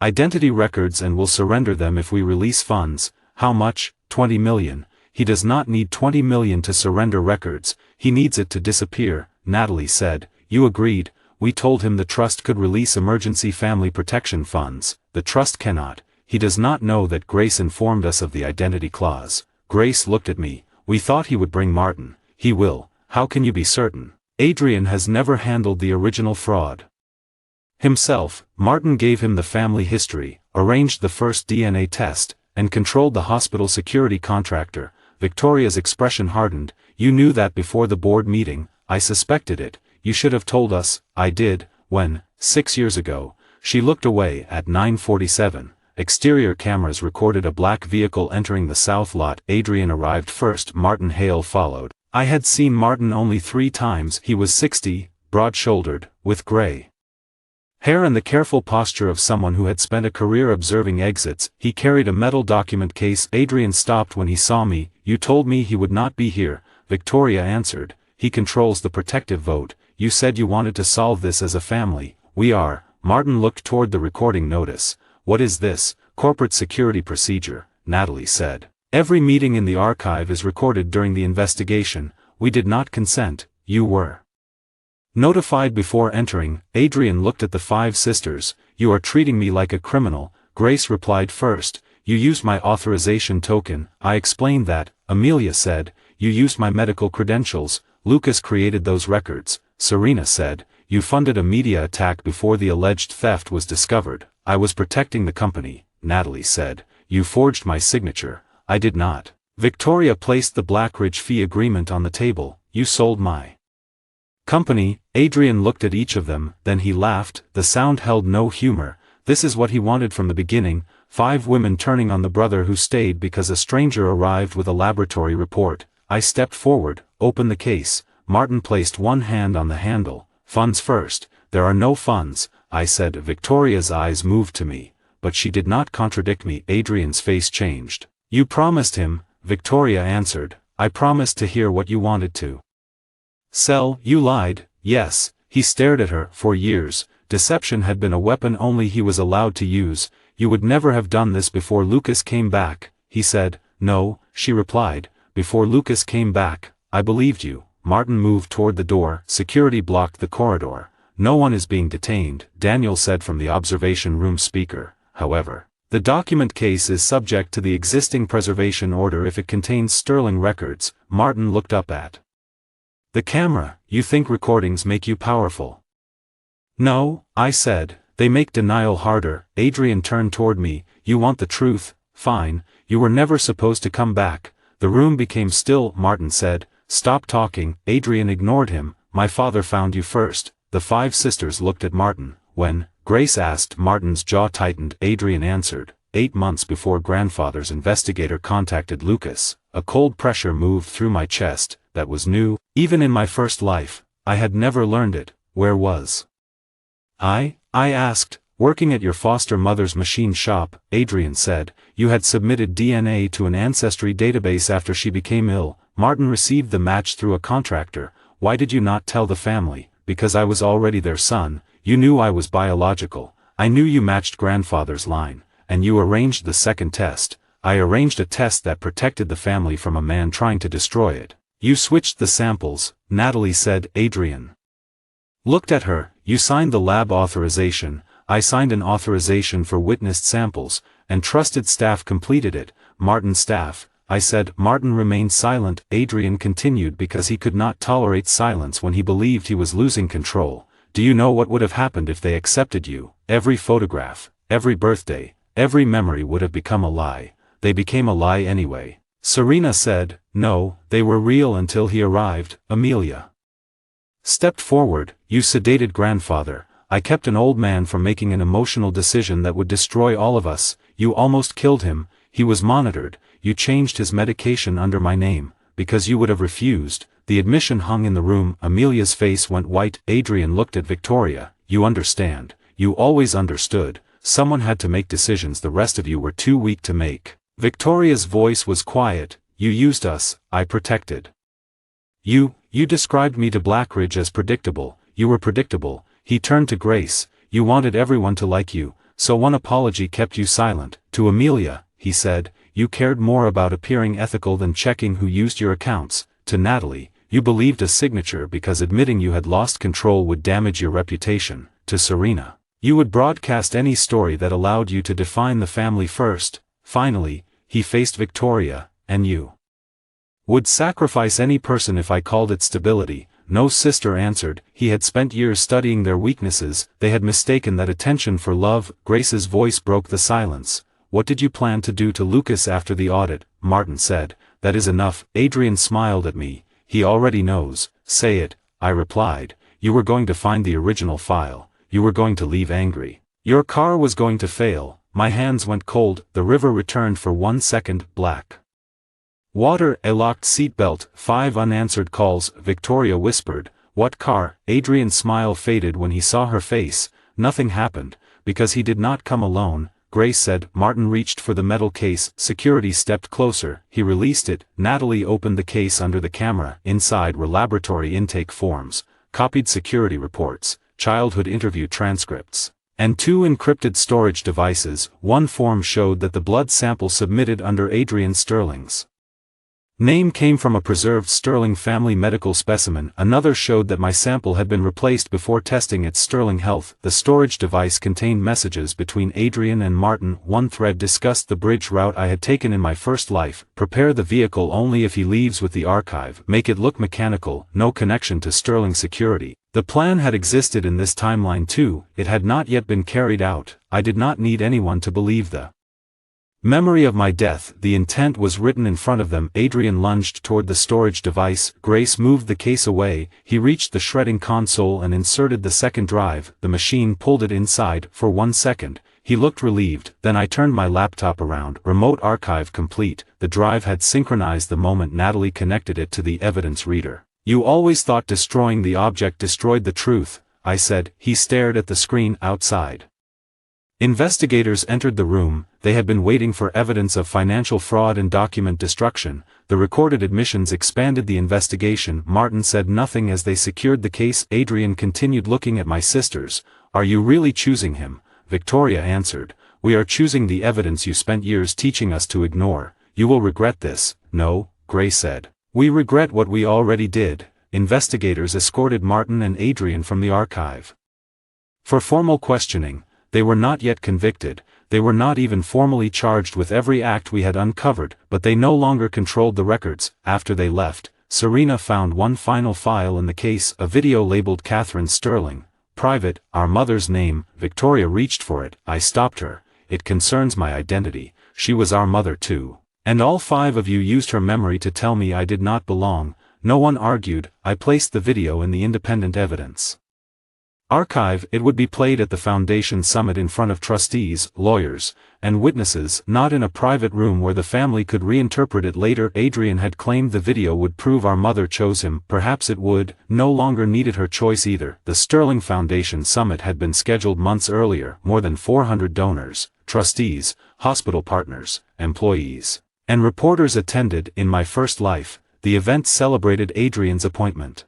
identity records and will surrender them if we release funds. How much? 20 million. He does not need 20 million to surrender records. He needs it to disappear. Natalie said. You agreed. We told him the trust could release emergency family protection funds. The trust cannot. He does not know that Grace informed us of the identity clause. Grace looked at me. We thought he would bring Martin. He will. How can you be certain? Adrian has never handled the original fraud himself. Martin gave him the family history, arranged the first DNA test, and controlled the hospital security contractor. Victoria's expression hardened. You knew that before the board meeting. I suspected it. You should have told us. I did, when, 6 years ago. She looked away. At 9:47, exterior cameras recorded a black vehicle entering the south lot. Adrian arrived first. Martin Hale followed. I had seen Martin only 3 times. He was 60, broad-shouldered, with gray hair and the careful posture of someone who had spent a career observing exits. He carried a metal document case. Adrian stopped when he saw me. You told me he would not be here. Victoria answered. He controls the protective vote. You said you wanted to solve this as a family. We are. Martin looked toward the recording notice. What is this? Corporate security procedure, Natalie said. Every meeting in the archive is recorded during the investigation. We did not consent. You were notified before entering. Adrian looked at the 5 sisters. You are treating me like a criminal. Grace replied first. You used my authorization token. I explained that. Amelia said. You used my medical credentials. Lucas created those records. Serena said. You funded a media attack before the alleged theft was discovered. I was protecting the company. Natalie said. You forged my signature. I did not. Victoria placed the Blackridge fee agreement on the table. You sold my company. Adrian looked at each of them, then he laughed. The sound held no humor. This is what he wanted from the beginning. 5 women turning on the brother who stayed because a stranger arrived with a laboratory report. I stepped forward, opened the case. Martin placed one hand on the handle. Funds first. There are no funds, I said. Victoria's eyes moved to me, but she did not contradict me. Adrian's face changed. You promised him, Victoria answered. I promised to hear what you wanted to sell. You lied. Yes. He stared at her. For years, deception had been a weapon only he was allowed to use. You would never have done this before Lucas came back, he said. No, she replied. Before Lucas came back, I believed you. Martin moved toward the door. Security blocked the corridor. No one is being detained, Daniel said from the observation room speaker. However, the document case is subject to the existing preservation order if it contains Sterling records. Martin looked up at the camera. You think recordings make you powerful? No, I said. They make denial harder. Adrian turned toward me. You want the truth? Fine, you were never supposed to come back. The room became still. Martin said, stop talking. Adrian ignored him. My father found you first. The 5 sisters looked at Martin. When? Grace asked. Martin's jaw tightened. Adrian answered, 8 months before grandfather's investigator contacted Lucas. A cold pressure moved through my chest. That was new. Even in my first life, I had never learned it. Where was I asked. Working at your foster mother's machine shop, Adrian said. You had submitted DNA to an ancestry database after she became ill. Martin received the match through a contractor. Why did you not tell the family? Because I was already their son. You knew I was biological. I knew you matched grandfather's line. And you arranged the second test. I arranged a test that protected the family from a man trying to destroy it. You switched the samples, Natalie said. Adrian looked at her. You signed the lab authorization. I signed an authorization for witnessed samples, and trusted staff completed it. Martin's staff, I said. Martin remained silent. Adrian continued because he could not tolerate silence when he believed he was losing control. Do you know what would have happened if they accepted you? Every photograph, every birthday, every memory would have become a lie. They became a lie anyway. Serena said, no, they were real until he arrived. Amelia stepped forward. You sedated grandfather. I kept an old man from making an emotional decision that would destroy all of us. You almost killed him. He was monitored. You changed his medication under my name, because you would have refused. The admission hung in the room. Amelia's face went white. Adrian looked at Victoria. You understand. You always understood. Someone had to make decisions the rest of you were too weak to make. Victoria's voice was quiet. You used us. I protected you. You described me to Blackridge as predictable. You were predictable. He turned to Grace. You wanted everyone to like you, so one apology kept you silent. To Amelia, he said, you cared more about appearing ethical than checking who used your accounts. To Natalie, you believed a signature because admitting you had lost control would damage your reputation. To Serena, you would broadcast any story that allowed you to define the family first. Finally, he faced Victoria, and you would sacrifice any person if I called it stability. No sister answered. He had spent years studying their weaknesses. They had mistaken that attention for love. Grace's voice broke the silence. What did you plan to do to Lucas after the audit? Martin said. That is enough. Adrian smiled at me. He already knows. Say it, I replied. You were going to find the original file. You were going to leave angry. Your car was going to fail. My hands went cold. The river returned for 1 second. Black water. A locked seatbelt. 5 unanswered calls. Victoria whispered, what car? Adrian's smile faded when he saw her face. Nothing happened, because he did not come alone. Grace said. Martin reached for the metal case. Security stepped closer. He released it. Natalie opened the case under the camera. Inside were laboratory intake forms, copied security reports, childhood interview transcripts, and 2 encrypted storage devices. One form showed that the blood sample submitted under Adrian Sterling's name came from a preserved Sterling family medical specimen. Another showed that my sample had been replaced before testing its Sterling health. The storage device contained messages between Adrian and Martin. One thread discussed the bridge route I had taken in my first life. Prepare the vehicle only if he leaves with the archive. Make it look mechanical. No connection to Sterling security. The plan had existed in this timeline too. It had not yet been carried out. I did not need anyone to believe the memory of my death. The intent was written in front of them. Adrian lunged toward the storage device. Grace moved the case away. He reached the shredding console and inserted the second drive. The machine pulled it inside. For 1 second, he looked relieved. Then I turned my laptop around. Remote archive complete. The drive had synchronized the moment Natalie connected it to the evidence reader. You always thought destroying the object destroyed the truth, I said. He stared at the screen outside. Investigators entered the room. They had been waiting for evidence of financial fraud and document destruction. The recorded admissions expanded the investigation. Martin said nothing as they secured the case. Adrian continued looking at my sisters. Are you really choosing him? Victoria answered. We are choosing the evidence you spent years teaching us to ignore. You will regret this. No, Grace said. We regret what we already did. Investigators escorted Martin and Adrian from the archive for formal questioning. They were not yet convicted. They were not even formally charged with every act we had uncovered, but they no longer controlled the records. After they left, Serena found one final file in the case, a video labeled Catherine Sterling, private, our mother's name. Victoria reached for it. I stopped her. It concerns my identity. She was our mother too. And all 5 of you used her memory to tell me I did not belong. No one argued. I placed the video in the independent evidence archive. It would be played at the Foundation Summit in front of trustees, lawyers, and witnesses, not in a private room where the family could reinterpret it later. Adrian had claimed the video would prove our mother chose him. Perhaps it would. No longer needed her choice either. The Sterling Foundation Summit had been scheduled months earlier. More than 400 donors, trustees, hospital partners, employees, and reporters attended. In my first life, the event celebrated Adrian's appointment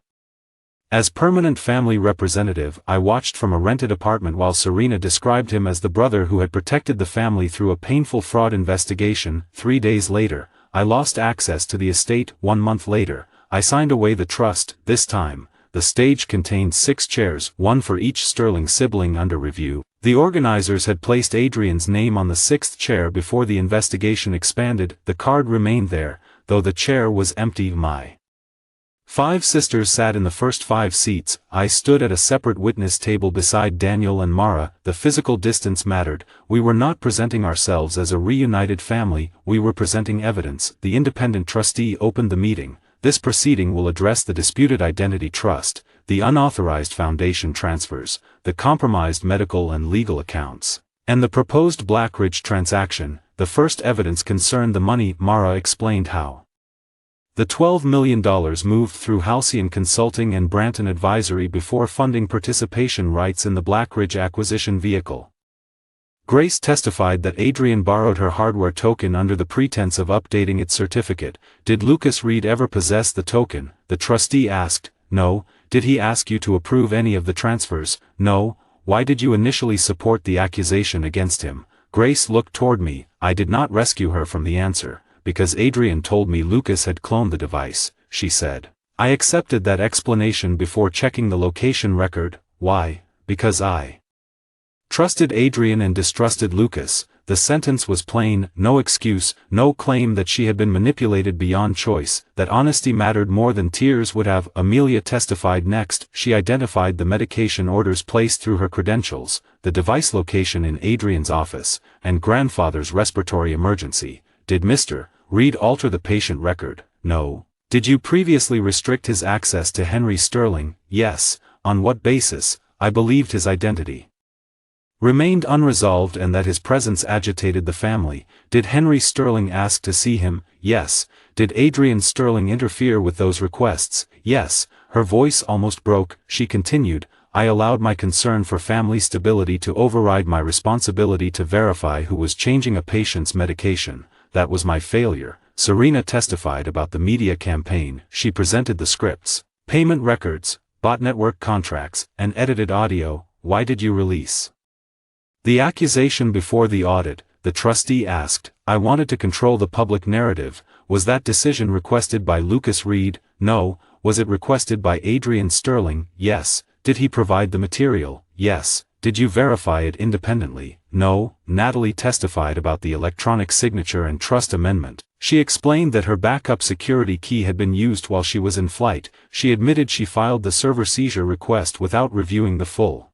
as permanent family representative. I watched from a rented apartment while Serena described him as the brother who had protected the family through a painful fraud investigation. 3 days later, I lost access to the estate. 1 month later, I signed away the trust. This time, the stage contained 6 chairs, 1 for each Sterling sibling under review. The organizers had placed Adrian's name on the 6th chair before the investigation expanded. The card remained there, though the chair was empty. My 5 sisters sat in the first 5 seats. I stood at a separate witness table beside Daniel and Mara. The physical distance mattered. We were not presenting ourselves as a reunited family, we were presenting evidence. The independent trustee opened the meeting. This proceeding will address the disputed identity trust, the unauthorized foundation transfers, the compromised medical and legal accounts, and the proposed Blackridge transaction. The first evidence concerned the money. Mara explained how the $12 million moved through Halcyon Consulting and Branton Advisory before funding participation rights in the Blackridge acquisition vehicle. Grace testified that Adrian borrowed her hardware token under the pretense of updating its certificate. Did Lucas Reed ever possess the token? The trustee asked. No. Did he ask you to approve any of the transfers? No. Why did you initially support the accusation against him? Grace looked toward me. I did not rescue her from the answer. Because Adrian told me Lucas had cloned the device, she said. I accepted that explanation before checking the location record. Why? Because I trusted Adrian and distrusted Lucas. The sentence was plain. No excuse, no claim that she had been manipulated beyond choice, that honesty mattered more than tears would have. Amelia testified next. She identified the medication orders placed through her credentials, the device location in Adrian's office, and grandfather's respiratory emergency. Did Mr. Reed alter the patient record? No. Did you previously restrict his access to Henry Sterling? Yes. On what basis? I believed his identity remained unresolved and that his presence agitated the family. Did Henry Sterling ask to see him? Yes. Did Adrian Sterling interfere with those requests? Yes. Her voice almost broke. She continued, I allowed my concern for family stability to override my responsibility to verify who was changing a patient's medication. That was my failure. Serena testified about the media campaign. She presented the scripts, payment records, bot network contracts, and edited audio. Why did you release the accusation before the audit? The trustee asked. I wanted to control the public narrative. Was that decision requested by Lucas Reed? No. Was it requested by Adrian Sterling? Yes. Did he provide the material? Yes. Did you verify it independently? No. Natalie testified about the electronic signature and trust amendment. She explained that her backup security key had been used while she was in flight. She admitted she filed the server seizure request without reviewing the full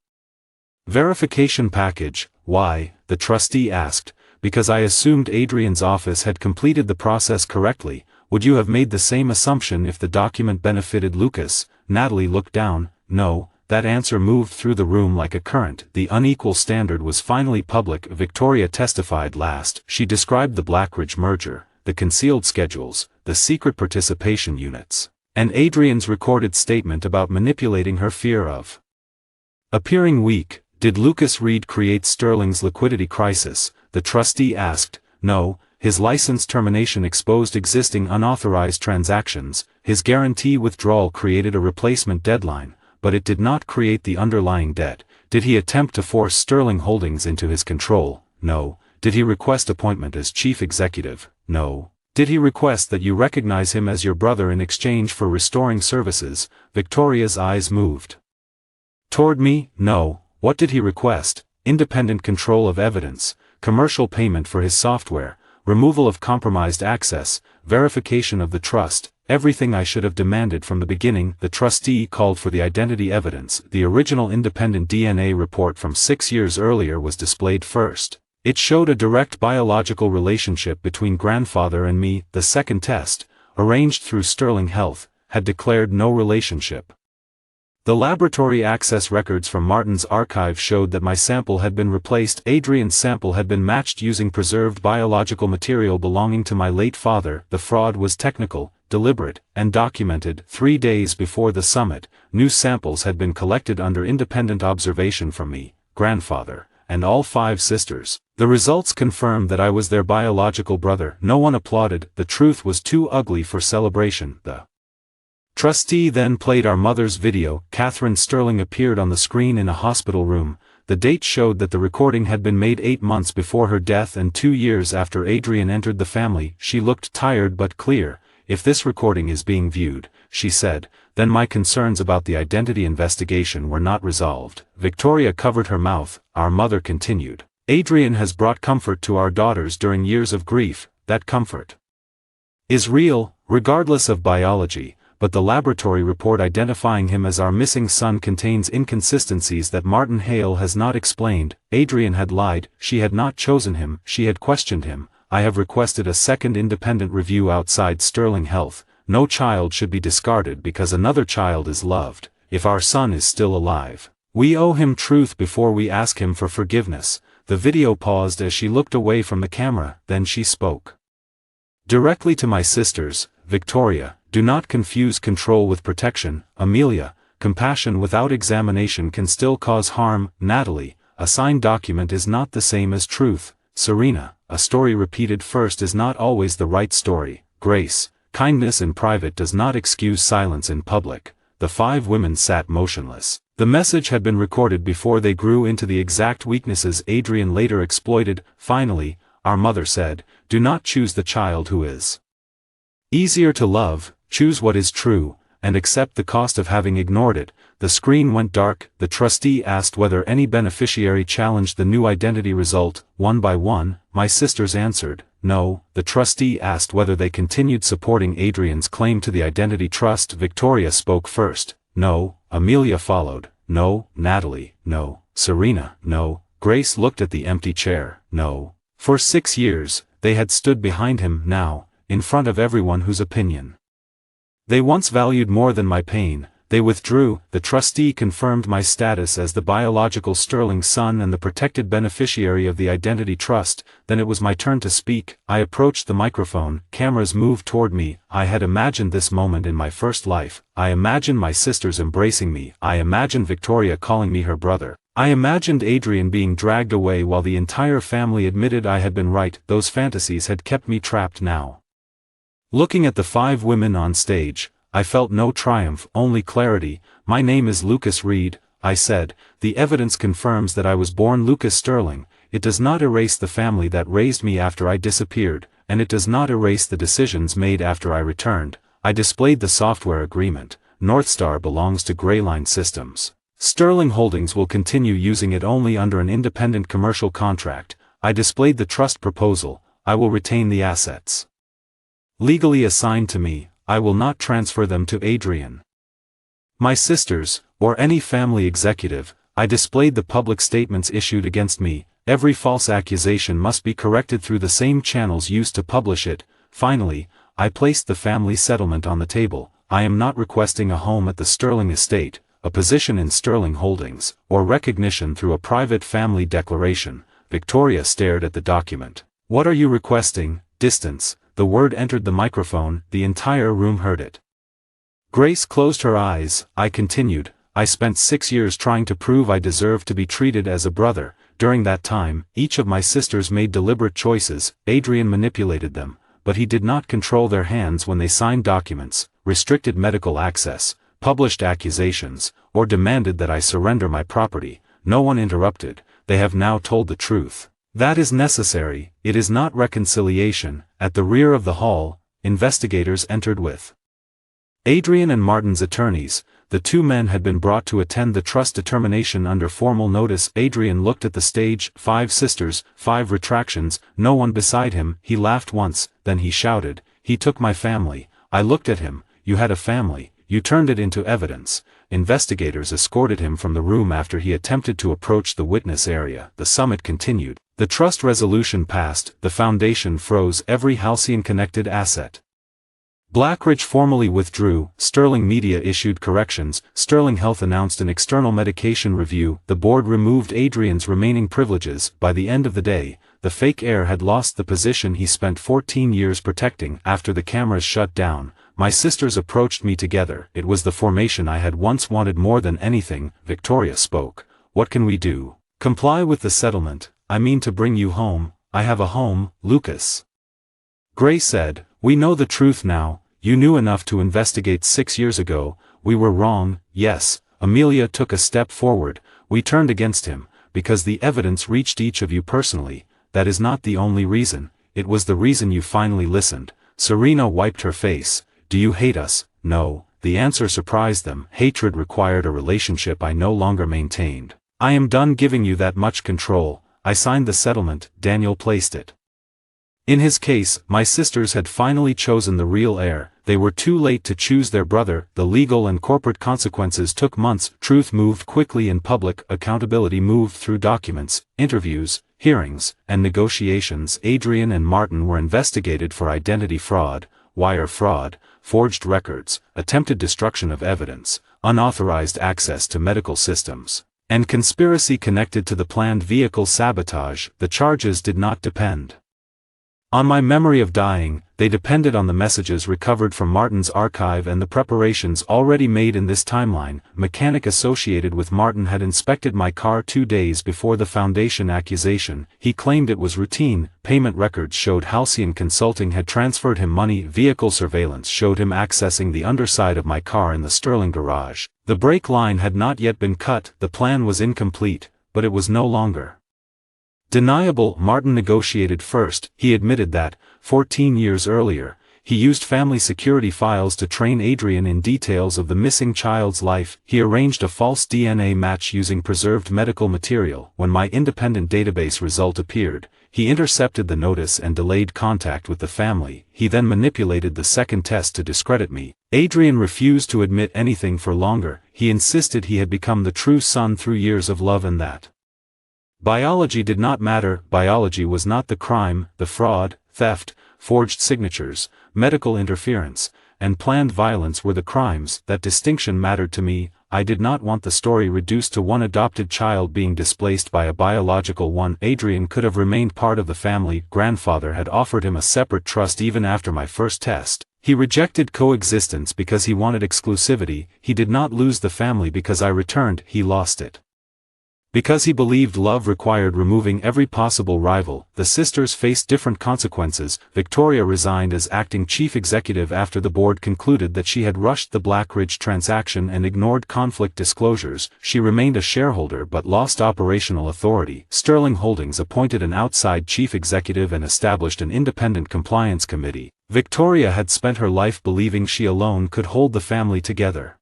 verification package. Why? The trustee asked. Because I assumed Adrian's office had completed the process correctly. Would you have made the same assumption if the document benefited Lucas? Natalie looked down. No. That answer moved through the room like a current. The unequal standard was finally public. Victoria testified last. She described the Blackridge merger, the concealed schedules, the secret participation units, and Adrian's recorded statement about manipulating her fear of appearing weak. Did Lucas Reed create Sterling's liquidity crisis? The trustee asked. No. His license termination exposed existing unauthorized transactions. His guarantee withdrawal created a replacement deadline, but it did not create the underlying debt. Did he attempt to force Sterling Holdings into his control? No. Did he request appointment as chief executive? No. Did he request that you recognize him as your brother in exchange for restoring services? Victoria's eyes moved toward me. No. What did he request? Independent control of evidence, commercial payment for his software, removal of compromised access, verification of the trust, everything I should have demanded from the beginning. The trustee called for the identity evidence. The original independent DNA report from 6 years earlier was displayed first. It showed a direct biological relationship between grandfather and me. The second test, arranged through Sterling Health, had declared no relationship. The laboratory access records from Martin's archive showed that my sample had been replaced. Adrian's sample had been matched using preserved biological material belonging to my late father. The fraud was technical, deliberate, and documented. 3 days before the summit, new samples had been collected under independent observation from me, grandfather, and all 5 sisters. The results confirmed that I was their biological brother. No one applauded. The truth was too ugly for celebration. The trustee then played our mother's video. Catherine Sterling appeared on the screen in a hospital room. The date showed that the recording had been made 8 months before her death and 2 years after Adrian entered the family. She looked tired but clear. If this recording is being viewed, she said, then my concerns about the identity investigation were not resolved. Victoria covered her mouth. Our mother continued. Adrian has brought comfort to our daughters during years of grief. That comfort is real, regardless of biology. But the laboratory report identifying him as our missing son contains inconsistencies that Martin Hale has not explained. Adrian had lied. She had not chosen him. She had questioned him. I have requested a second independent review outside Sterling Health. No child should be discarded because another child is loved. If our son is still alive, we owe him truth before we ask him for forgiveness. The video paused as she looked away from the camera. Then she spoke directly to my sisters. Victoria, do not confuse control with protection. Amelia, compassion without examination can still cause harm. Natalie, a signed document is not the same as truth. Serena, a story repeated first is not always the right story. Grace, kindness in private does not excuse silence in public. The 5 women sat motionless. The message had been recorded before they grew into the exact weaknesses Adrian later exploited. Finally, our mother said, do not choose the child who is easier to love, choose what is true, and accept the cost of having ignored it. The screen went dark. The trustee asked whether any beneficiary challenged the new identity result. One by one, my sisters answered, no. The trustee asked whether they continued supporting Adrian's claim to the identity trust. Victoria spoke first. No. Amelia followed. No. Natalie, no. Serena, no. Grace looked at the empty chair. No. For 6 years, they had stood behind him. Now, in front of everyone whose opinion they once valued more than my pain, they withdrew. The trustee confirmed my status as the biological Sterling son and the protected beneficiary of the identity trust. Then it was my turn to speak. I approached the microphone. Cameras moved toward me. I had imagined this moment in my first life. I imagined my sisters embracing me. I imagined Victoria calling me her brother. I imagined Adrian being dragged away while the entire family admitted I had been right. Those fantasies had kept me trapped. Now, looking at the 5 women on stage, I felt no triumph, only clarity. My name is Lucas Reed, I said. The evidence confirms that I was born Lucas Sterling. It does not erase the family that raised me after I disappeared, and it does not erase the decisions made after I returned. I displayed the software agreement. Northstar belongs to Greyline Systems. Sterling Holdings will continue using it only under an independent commercial contract. I displayed the trust proposal. I will retain the assets legally assigned to me. I will not transfer them to Adrian, my sisters, or any family executive. I displayed the public statements issued against me. Every false accusation must be corrected through the same channels used to publish it. Finally, I placed the family settlement on the table. I am not requesting a home at the Sterling estate, a position in Sterling Holdings, or recognition through a private family declaration. Victoria stared at the document. What are you requesting? Distance. The word entered the microphone. The entire room heard it. Grace closed her eyes. I continued. I spent 6 years trying to prove I deserved to be treated as a brother. During that time, each of my sisters made deliberate choices. Adrian manipulated them, but he did not control their hands when they signed documents, restricted medical access, published accusations, or demanded that I surrender my property. No one interrupted. They have now told the truth. That is necessary. It is not reconciliation. At the rear of the hall, investigators entered with Adrian and Martin's attorneys. The 2 men had been brought to attend the trust determination under formal notice. Adrian looked at the stage. 5 sisters, 5 retractions, no one beside him. He laughed once, then he shouted, he took my family. I looked at him. You had a family, you turned it into evidence. Investigators escorted him from the room after he attempted to approach the witness area. The summit continued. The trust resolution passed, the foundation froze every Halcyon-connected asset. Blackridge formally withdrew, Sterling Media issued corrections, Sterling Health announced an external medication review, the board removed Adrian's remaining privileges. By the end of the day, the fake heir had lost the position he spent 14 years protecting. After the cameras shut down, my sisters approached me together. It was the formation I had once wanted more than anything. Victoria spoke. What can we do? Comply with the settlement. I mean to bring you home. I have a home, Lucas. Gray said, we know the truth now. You knew enough to investigate 6 years ago. We were wrong. Yes. Amelia took a step forward. We turned against him, because the evidence reached each of you personally. That is not the only reason. It was the reason you finally listened. Serena wiped her face. Do you hate us? No. The answer surprised them. Hatred required a relationship I no longer maintained. I am done giving you that much control. I signed the settlement. Daniel placed it. In his case, my sisters had finally chosen the real heir. They were too late to choose their brother. The legal and corporate consequences took months. Truth moved quickly in public. Accountability moved through documents, interviews, hearings, and negotiations. Adrian and Martin were investigated for identity fraud, wire fraud, forged records, attempted destruction of evidence, unauthorized access to medical systems, and conspiracy connected to the planned vehicle sabotage. The charges did not depend on my memory of dying, they depended on the messages recovered from Martin's archive and the preparations already made in this timeline. Mechanic associated with Martin had inspected my car 2 days before the Foundation accusation. He claimed it was routine. Payment records showed Halcyon Consulting had transferred him money. Vehicle surveillance showed him accessing the underside of my car in the Sterling garage. The brake line had not yet been cut. The plan was incomplete, but it was no longer deniable. Martin negotiated first. He admitted that, 14 years earlier, he used family security files to train Adrian in details of the missing child's life. He arranged a false DNA match using preserved medical material. When my independent database result appeared, he intercepted the notice and delayed contact with the family. He then manipulated the second test to discredit me. Adrian refused to admit anything for longer. He insisted he had become the true son through years of love and that biology did not matter. Biology was not the crime. The fraud, theft, forged signatures, medical interference, and planned violence were the crimes. That distinction mattered to me. I did not want the story reduced to one adopted child being displaced by a biological one. Adrian could have remained part of the family. Grandfather had offered him a separate trust even after my first test. He rejected coexistence because he wanted exclusivity. He did not lose the family because I returned. He lost it because he believed love required removing every possible rival. The sisters faced different consequences. Victoria resigned as acting chief executive after the board concluded that she had rushed the Blackridge transaction and ignored conflict disclosures. She remained a shareholder but lost operational authority. Sterling Holdings appointed an outside chief executive and established an independent compliance committee. Victoria had spent her life believing she alone could hold the family together.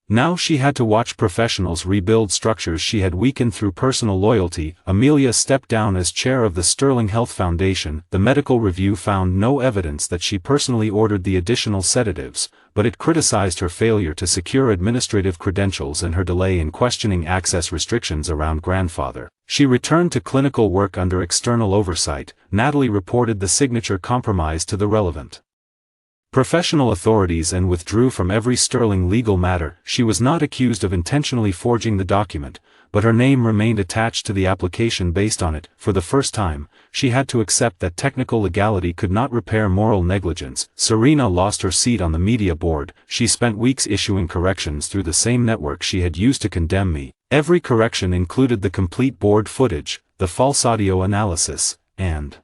Now she had to watch professionals rebuild structures she had weakened through personal loyalty. Amelia stepped down as chair of the Sterling Health Foundation. The medical review found no evidence that she personally ordered the additional sedatives, but it criticized her failure to secure administrative credentials and her delay in questioning access restrictions around grandfather. She returned to clinical work under external oversight. Natalie reported the signature compromise to the relevant professional authorities and withdrew from every Sterling legal matter. She was not accused of intentionally forging the document, but her name remained attached to the application based on it. For the first time, she had to accept that technical legality could not repair moral negligence. Serena lost her seat on the media board. She spent weeks issuing corrections through the same network she had used to condemn me. Every correction included the complete board footage, the false audio analysis, and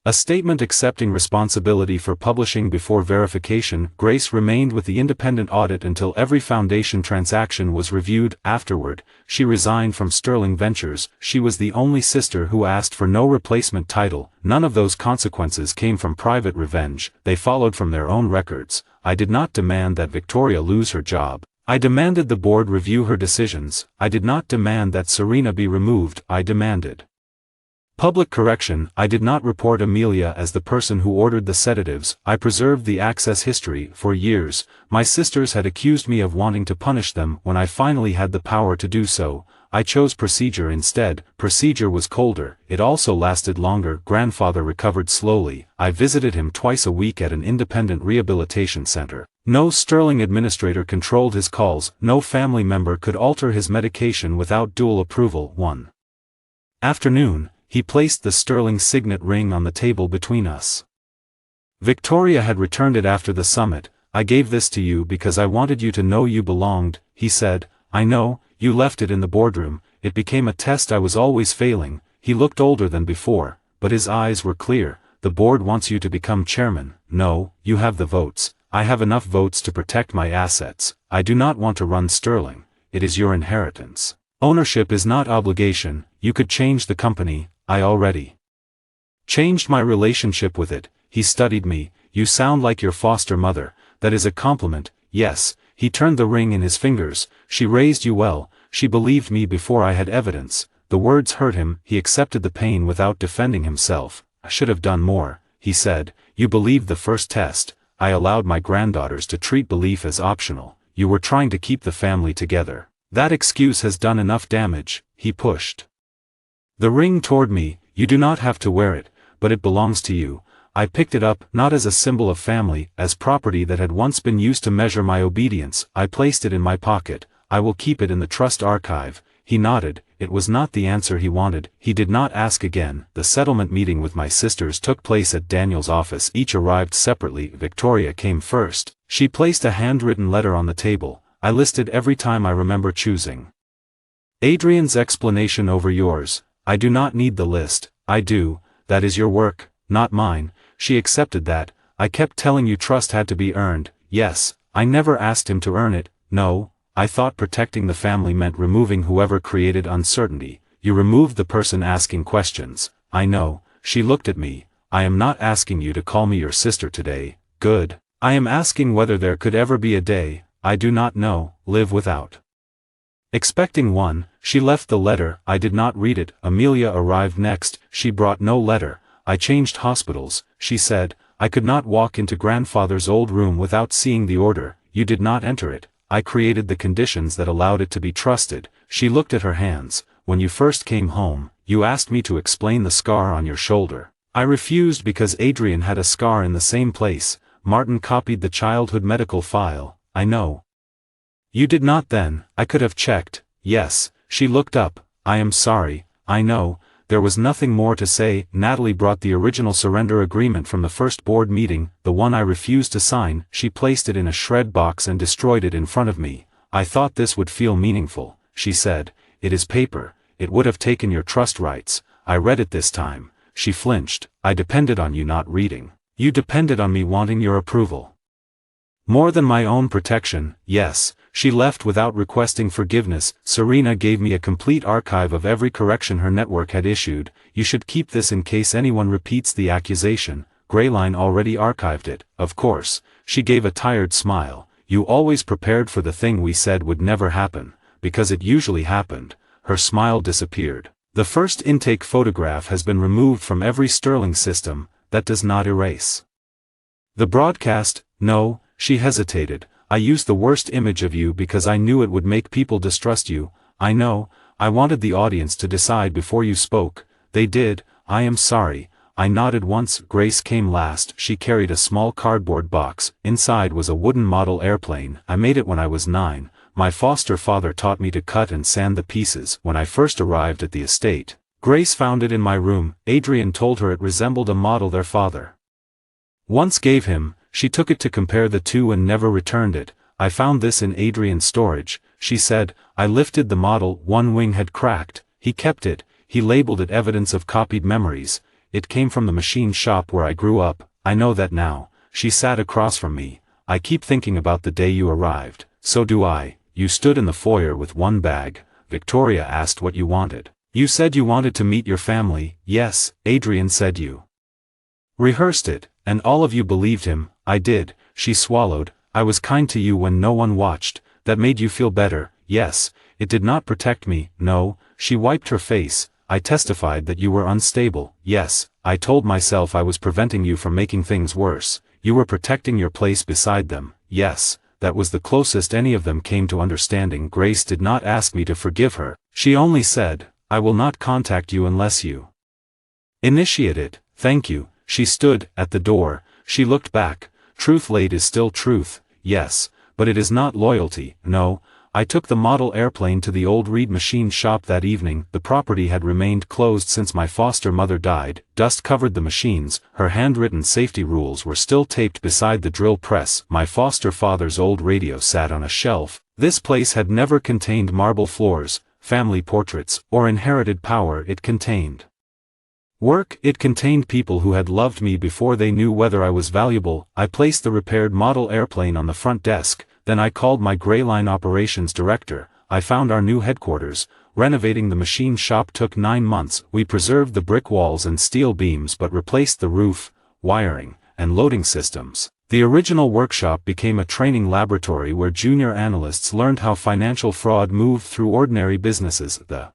a statement accepting responsibility for publishing before verification. Grace remained with the independent audit until every foundation transaction was reviewed. Afterward, she resigned from Sterling Ventures. She was the only sister who asked for no replacement title. None of those consequences came from private revenge. They followed from their own records. I did not demand that Victoria lose her job. I demanded the board review her decisions. I did not demand that Serena be removed. I demanded Public correction, I did not report Amelia as the person who ordered the sedatives. I preserved the access history. For years, my sisters had accused me of wanting to punish them. When I finally had the power to do so, I chose procedure instead. Procedure was colder, it also lasted longer. Grandfather recovered slowly. I visited him twice a week at an independent rehabilitation center. No Sterling administrator controlled his calls, no family member could alter his medication without dual approval. One afternoon, he placed the Sterling signet ring on the table between us. Victoria had returned it after the summit. I gave this to you because I wanted you to know you belonged, he said. I know, you left it in the boardroom. It became a test I was always failing. He looked older than before, but his eyes were clear. The board wants you to become chairman. No, you have the votes. I have enough votes to protect my assets. I do not want to run Sterling. It is your inheritance. Ownership is not obligation. You could change the company. I already changed my relationship with it. He studied me. You sound like your foster mother. That is a compliment. Yes. He turned the ring in his fingers. She raised you well. She believed me before I had evidence. The words hurt him. He accepted the pain without defending himself. I should have done more, he said. You believed the first test. I allowed my granddaughters to treat belief as optional. You were trying to keep the family together. That excuse has done enough damage. He pushed the ring toward me. You do not have to wear it, but it belongs to you. I picked it up, not as a symbol of family, as property that had once been used to measure my obedience. I placed it in my pocket. I will keep it in the trust archive. He nodded. It was not the answer he wanted. He did not ask again. The settlement meeting with my sisters took place at Daniel's office. Each arrived separately. Victoria came first. She placed a handwritten letter on the table. I listed every time I remember choosing Adrian's explanation over yours. I do not need the list. I do. That is your work, not mine. She accepted that. I kept telling you trust had to be earned. Yes, I never asked him to earn it. No, I thought protecting the family meant removing whoever created uncertainty. You removed the person asking questions. I know. She looked at me. I am not asking you to call me your sister today. Good. I am asking whether there could ever be a day, I do not know, live without expecting one. She left the letter. I did not read it. Amelia arrived next. She brought no letter. I changed hospitals, she said. I could not walk into grandfather's old room without seeing the order. You did not enter it. I created the conditions that allowed it to be trusted. She looked at her hands. When you first came home, you asked me to explain the scar on your shoulder. I refused because Adrian had a scar in the same place. Martin copied the childhood medical file. I know. You did not then. I could have checked. Yes. She looked up. I am sorry. I know. There was nothing more to say. Natalie brought the original surrender agreement from the first board meeting, the one I refused to sign. She placed it in a shred box and destroyed it in front of me. I thought this would feel meaningful, she said. It is paper. It would have taken your trust rights. I read it this time. She flinched. I depended on you not reading. You depended on me wanting your approval. More than my own protection, yes. She left without requesting forgiveness. Serena gave me a complete archive of every correction her network had issued. You should keep this in case anyone repeats the accusation. Grayline already archived it, of course. She gave a tired smile. You always prepared for the thing we said would never happen, because it usually happened. Her smile disappeared. The first intake photograph has been removed from every Sterling system. That does not erase the broadcast. No. She hesitated. I used the worst image of you because I knew it would make people distrust you. I know. I wanted the audience to decide before you spoke. They did. I am sorry. I nodded once. Grace came last. She carried a small cardboard box. Inside was a wooden model airplane. I made it when I was 9. My foster father taught me to cut and sand the pieces. When I first arrived at the estate, Grace found it in my room. Adrian told her it resembled a model their father once gave him. She took it to compare the two and never returned it. I found this in Adrian's storage, she said. I lifted the model. One wing had cracked. He kept it. He labeled it evidence of copied memories. It came from the machine shop where I grew up. I know that now. She sat across from me. I keep thinking about the day you arrived. So do I. You stood in the foyer with one bag. Victoria asked what you wanted. You said you wanted to meet your family. Yes, Adrian said you rehearsed it, and all of you believed him. I did. She swallowed. I was kind to you when no one watched. That made you feel better. Yes. It did not protect me. No. She wiped her face. I testified that you were unstable. Yes, I told myself I was preventing you from making things worse. You were protecting your place beside them. Yes, that was the closest any of them came to understanding. Grace did not ask me to forgive her. She only said, I will not contact you unless you initiate it. Thank you. She stood at the door. She looked back. Truth late is still truth, yes, but it is not loyalty. No. I took the model airplane to the old Reed machine shop that evening. The property had remained closed since my foster mother died. Dust covered the machines. Her handwritten safety rules were still taped beside the drill press. My foster father's old radio sat on a shelf. This place had never contained marble floors, family portraits, or inherited power. It contained work. It contained people who had loved me before they knew whether I was valuable. I placed the repaired model airplane on the front desk. Then I called my Gray Line operations director. I found our new headquarters. Renovating the machine shop took 9 months. We preserved the brick walls and steel beams but replaced the roof, wiring, and loading systems. The original workshop became a training laboratory where junior analysts learned how financial fraud moved through ordinary businesses. The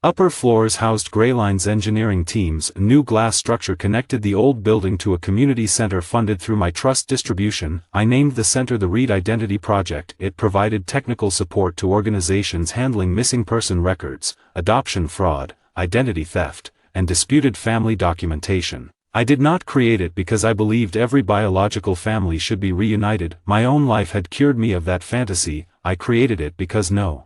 upper floors housed Gray Line's engineering teams. A new glass structure connected the old building to a community center funded through my trust distribution. I named the center the Reed Identity Project. It provided technical support to organizations handling missing person records, adoption fraud, identity theft, and disputed family documentation. I did not create it because I believed every biological family should be reunited. My own life had cured me of that fantasy. I created it because no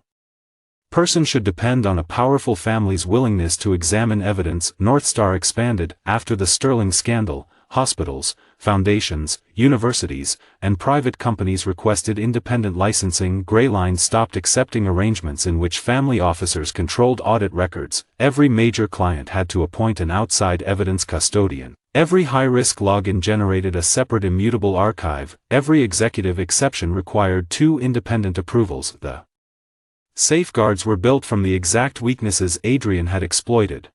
person should depend on a powerful family's willingness to examine evidence. North Star expanded. After the Sterling scandal, hospitals, foundations, universities, and private companies requested independent licensing. Gray Line stopped accepting arrangements in which family officers controlled audit records. Every major client had to appoint an outside evidence custodian. Every high-risk login generated a separate immutable archive. Every executive exception required 2 independent approvals. The safeguards were built from the exact weaknesses Adrian had exploited.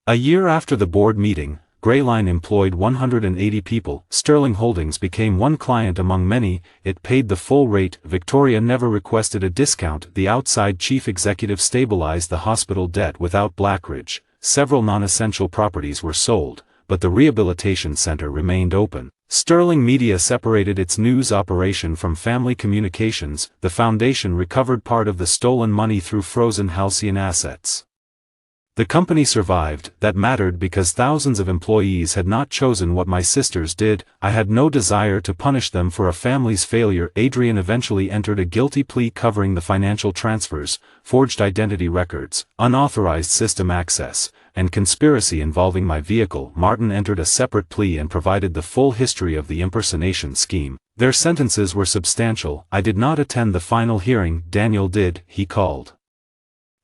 A year after the board meeting, Gray Line employed 180 people. Sterling Holdings became one client among many. It paid the full rate. Victoria never requested a discount. The outside chief executive stabilized the hospital debt without Blackridge. Several non-essential properties were sold, but the rehabilitation center remained open. Sterling Media separated its news operation from family communications. The foundation recovered part of the stolen money through frozen halcyon assets. The company survived. That mattered because thousands of employees had not chosen what my sisters did. I had no desire to punish them for a family's failure. Adrian eventually entered a guilty plea covering the financial transfers, forged identity records, unauthorized system access, and conspiracy involving my vehicle. Martin entered a separate plea and provided the full history of the impersonation scheme. Their sentences were substantial. I did not attend the final hearing. Daniel did. He called.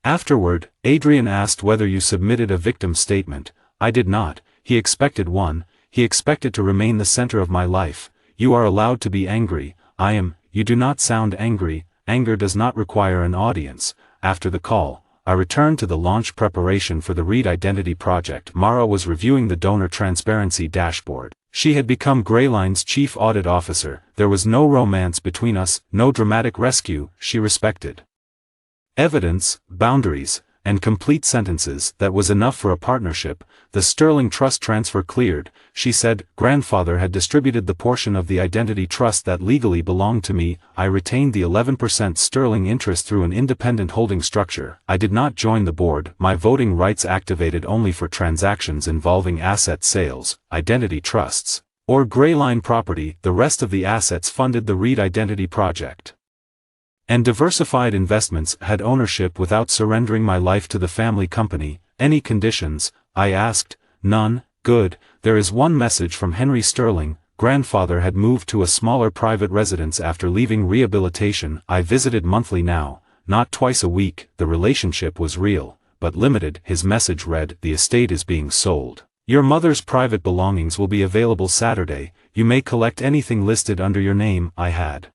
Afterward, Adrian asked whether you submitted a victim statement. I did not. He expected one. He expected to remain the center of my life. You are allowed to be angry. I am. You do not sound angry. Anger does not require an audience. After the call, I returned to the launch preparation for the Reed Identity Project. Mara was reviewing the donor transparency dashboard. She had become Gray Line's chief audit officer. There was no romance between us, no dramatic rescue. She respected evidence, boundaries, and complete sentences. That was enough for a partnership. The Sterling Trust transfer cleared. She said, grandfather had distributed the portion of the identity trust that legally belonged to me. I retained the 11% Sterling interest through an independent holding structure. I did not join the board. My voting rights activated only for transactions involving asset sales, identity trusts, or Gray Line property. The rest of the assets funded the Reed Identity Project and diversified investments. Had ownership without surrendering my life to the family company. Any conditions? I asked. None. Good. There is one message from Henry Sterling. Grandfather had moved to a smaller private residence after leaving rehabilitation. I visited monthly now, not twice a week. The relationship was real, but limited. His message read, the estate is being sold. Your mother's private belongings will be available Saturday. You may collect anything listed under your name. I had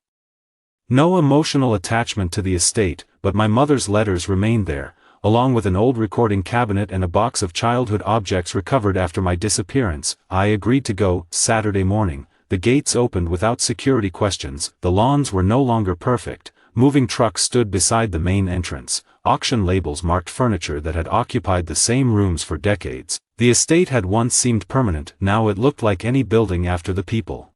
no emotional attachment to the estate, but my mother's letters remained there, along with an old recording cabinet and a box of childhood objects recovered after my disappearance. I agreed to go. Saturday morning, the gates opened without security questions. The lawns were no longer perfect, Moving trucks stood beside the main entrance. Auction labels marked furniture that had occupied the same rooms for decades. The estate had once seemed permanent, now it looked like any building after the people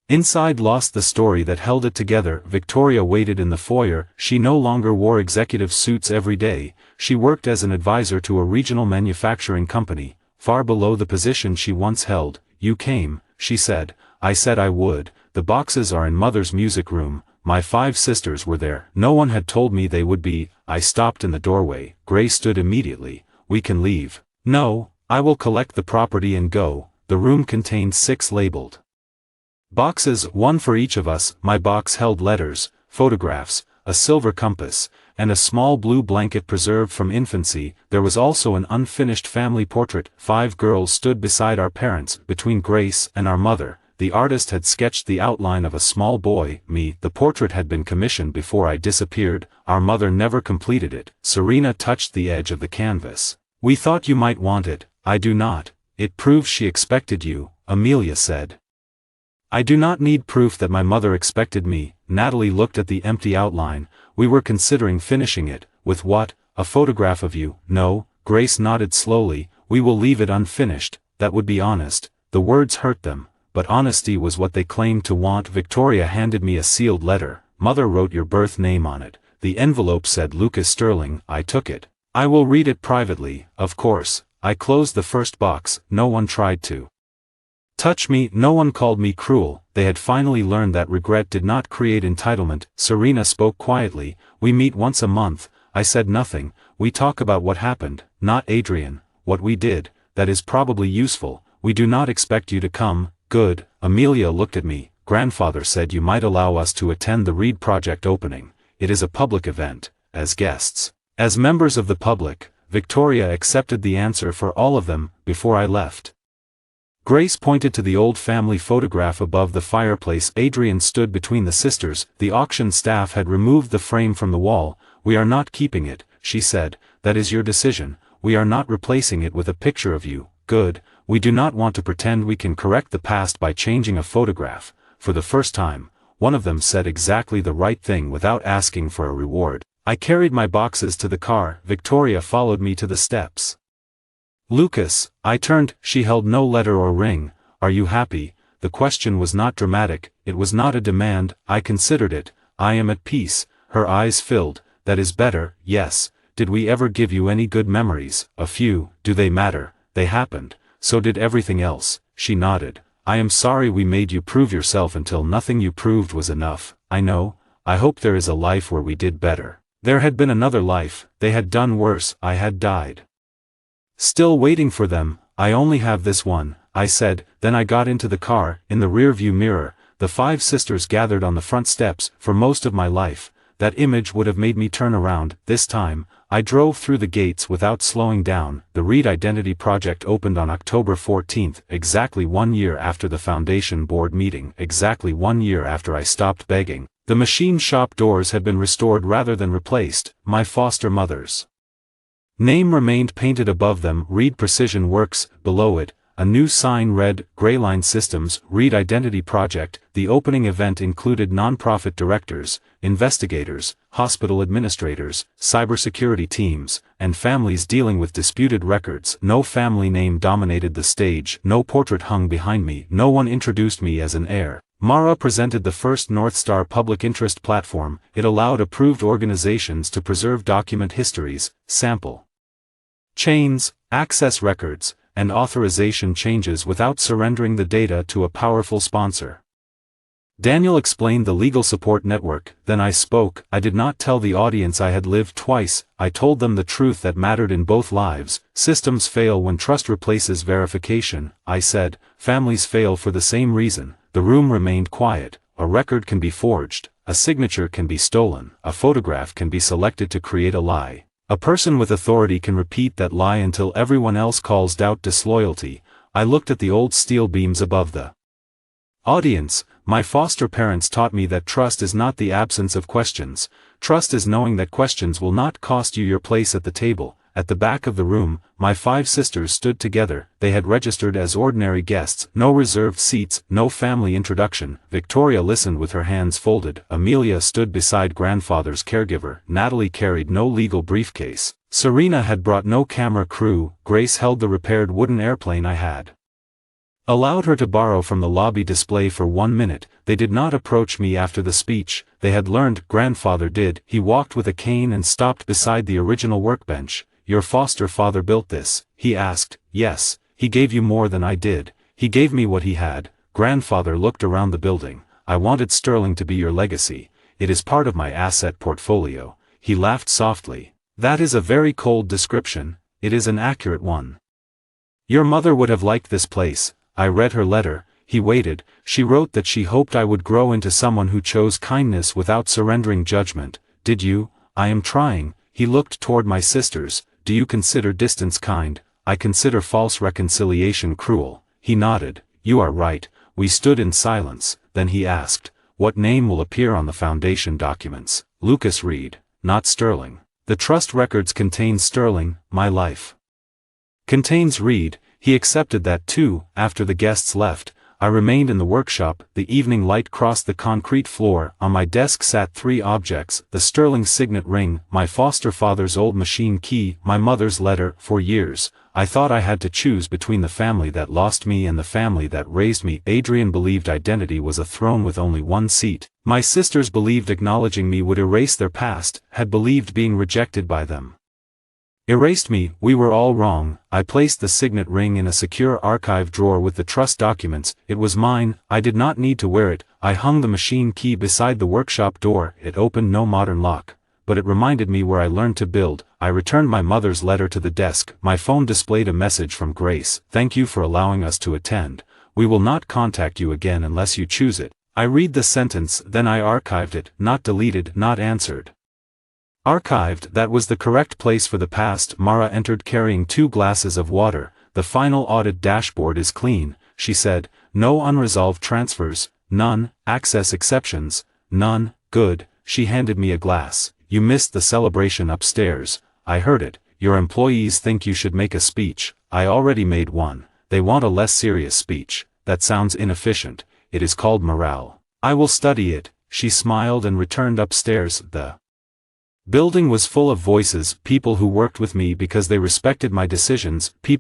inside lost the story that held it together. Victoria waited in the foyer. She no longer wore executive suits every day. She worked as an advisor to a regional manufacturing company, far below the position she once held. "You came," she said. "I said I would. The boxes are in Mother's music room. My 5 sisters were there. No one had told me they would be." I stopped in the doorway. Gray stood immediately. "We can leave." "No, I will collect the property and go." The room contained 6 labeled boxes, 1 for each of us. My box held letters, photographs, a silver compass, and a small blue blanket preserved from infancy. There was also an unfinished family portrait. 5 girls stood beside our parents, between Grace and our mother. The artist had sketched the outline of a small boy, me. The portrait had been commissioned before I disappeared. Our mother never completed it. Serena touched the edge of the canvas. "We thought you might want it." "I do not. It proves she expected you," Amelia said. "I do not need proof that my mother expected me." Natalie looked at the empty outline. "We were considering finishing it." "With what? A photograph of you?" "No." Grace nodded slowly. "We will leave it unfinished. That would be honest." The words hurt them, but honesty was what they claimed to want. Victoria handed me a sealed letter. "Mother wrote your birth name on it." The envelope said Lucas Sterling. I took it. "I will read it privately." "Of course." I closed the first box. No one tried to touch me. No one called me cruel. They had finally learned that regret did not create entitlement. Serena spoke quietly. "We meet once a month." I said nothing. "We talk about what happened, not Adrian. What we did. That is probably useful. We do not expect you to come." "Good." Amelia looked at me. "Grandfather said you might allow us to attend the Reed Project opening. It is a public event." "As guests." "As members of the public." Victoria accepted the answer for all of them. Before I left, Grace pointed to the old family photograph above the fireplace. Adrian stood between the sisters. The auction staff had removed the frame from the wall. "We are not keeping it," she said. "That is your decision. We are not replacing it with a picture of you." "Good. We do not want to pretend we can correct the past by changing a photograph." For the first time, one of them said exactly the right thing without asking for a reward. I carried my boxes to the car. Victoria followed me to the steps. "Lucas," I turned. She held no letter or ring. "Are you happy?" The question was not dramatic. It was not a demand. I considered it. "I am at peace." Her eyes filled. "That is better." "Yes." "Did we ever give you any good memories?" "A few." "Do they matter?" "They happened. So did everything else." She nodded. "I am sorry we made you prove yourself until nothing you proved was enough." "I know. I hope there is a life where we did better." There had been another life. They had done worse. I had died. Still waiting for them. "I only have this one," I said. Then I got into the car. In the rearview mirror, the 5 sisters gathered on the front steps. For most of my life, that image would have made me turn around. This time, I drove through the gates without slowing down. The Reed Identity Project opened on October 14th, exactly 1 year after the foundation board meeting, exactly 1 year after I stopped begging. The machine shop doors had been restored rather than replaced. My foster mother's name remained painted above them. Reed Precision Works. Below it, a new sign read, Grayline Systems, Reed Identity Project. The opening event included non-profit directors, investigators, hospital administrators, cybersecurity teams, and families dealing with disputed records. No family name dominated the stage. No portrait hung behind me. No one introduced me as an heir. Mara presented the first North Star public interest platform. It allowed approved organizations to preserve document histories, sample chains, access records, and authorization changes without surrendering the data to a powerful sponsor. Daniel explained the legal support network. Then I spoke. I did not tell the audience I had lived twice. I told them the truth that mattered in both lives. Systems fail when trust replaces verification. I said, families fail for the same reason. The room remained quiet. A record can be forged. A signature can be stolen. A photograph can be selected to create a lie. A person with authority can repeat that lie until everyone else calls doubt disloyalty. I looked at the old steel beams above the audience. My foster parents taught me that trust is not the absence of questions. Trust is knowing that questions will not cost you your place at the table. At the back of the room, my 5 sisters stood together. They had registered as ordinary guests, no reserved seats, no family introduction. Victoria listened with her hands folded. Amelia stood beside grandfather's caregiver. Natalie carried no legal briefcase. Serena had brought no camera crew. Grace held the repaired wooden airplane I had allowed her to borrow from the lobby display for 1 minute. They did not approach me after the speech. They had learned. Grandfather did. He walked with a cane and stopped beside the original workbench. Your foster father built this? He asked. Yes. He gave you more than I did. He gave me what he had. Grandfather looked around the building. I wanted Sterling to be your legacy. It is part of my asset portfolio. He laughed softly. That is a very cold description. It is an accurate one. Your mother would have liked this place. I read her letter. He waited. She wrote that she hoped I would grow into someone who chose kindness without surrendering judgment. Did you? I am trying. He looked toward my sisters. Do you consider distance kind? I consider false reconciliation cruel. He nodded. You are right. We stood in silence. Then he asked, what name will appear on the foundation documents? Lucas Reed, not Sterling. The trust records contain Sterling, my life. Contains Reed. He accepted that too. After the guests left, I remained in the workshop. The evening light crossed the concrete floor. On my desk sat 3 objects: the Sterling signet ring, my foster father's old machine key, my mother's letter. For years, I thought I had to choose between the family that lost me and the family that raised me. Adrian believed identity was a throne with only 1 seat. My sisters believed acknowledging me would erase their past, had believed being rejected by them erased me. We were all wrong. I placed the signet ring in a secure archive drawer with the trust documents. It was mine. I did not need to wear it. I hung the machine key beside the workshop door. It opened no modern lock, but it reminded me where I learned to build. I returned my mother's letter to the desk. My phone displayed a message from Grace. Thank you for allowing us to attend. We will not contact you again unless you choose it. I read the sentence, then I archived it. Not deleted, not answered. Archived. That was the correct place for the past. Mara entered carrying 2 glasses of water. The final audit dashboard is clean, she said. No unresolved transfers, none. Access exceptions, none. Good. She handed me a glass. You missed the celebration upstairs. I heard it. Your employees think you should make a speech. I already made one. They want a less serious speech. That sounds inefficient. It is called morale. I will study it. She smiled and returned upstairs. The building was full of voices, people who worked with me because they respected my decisions, people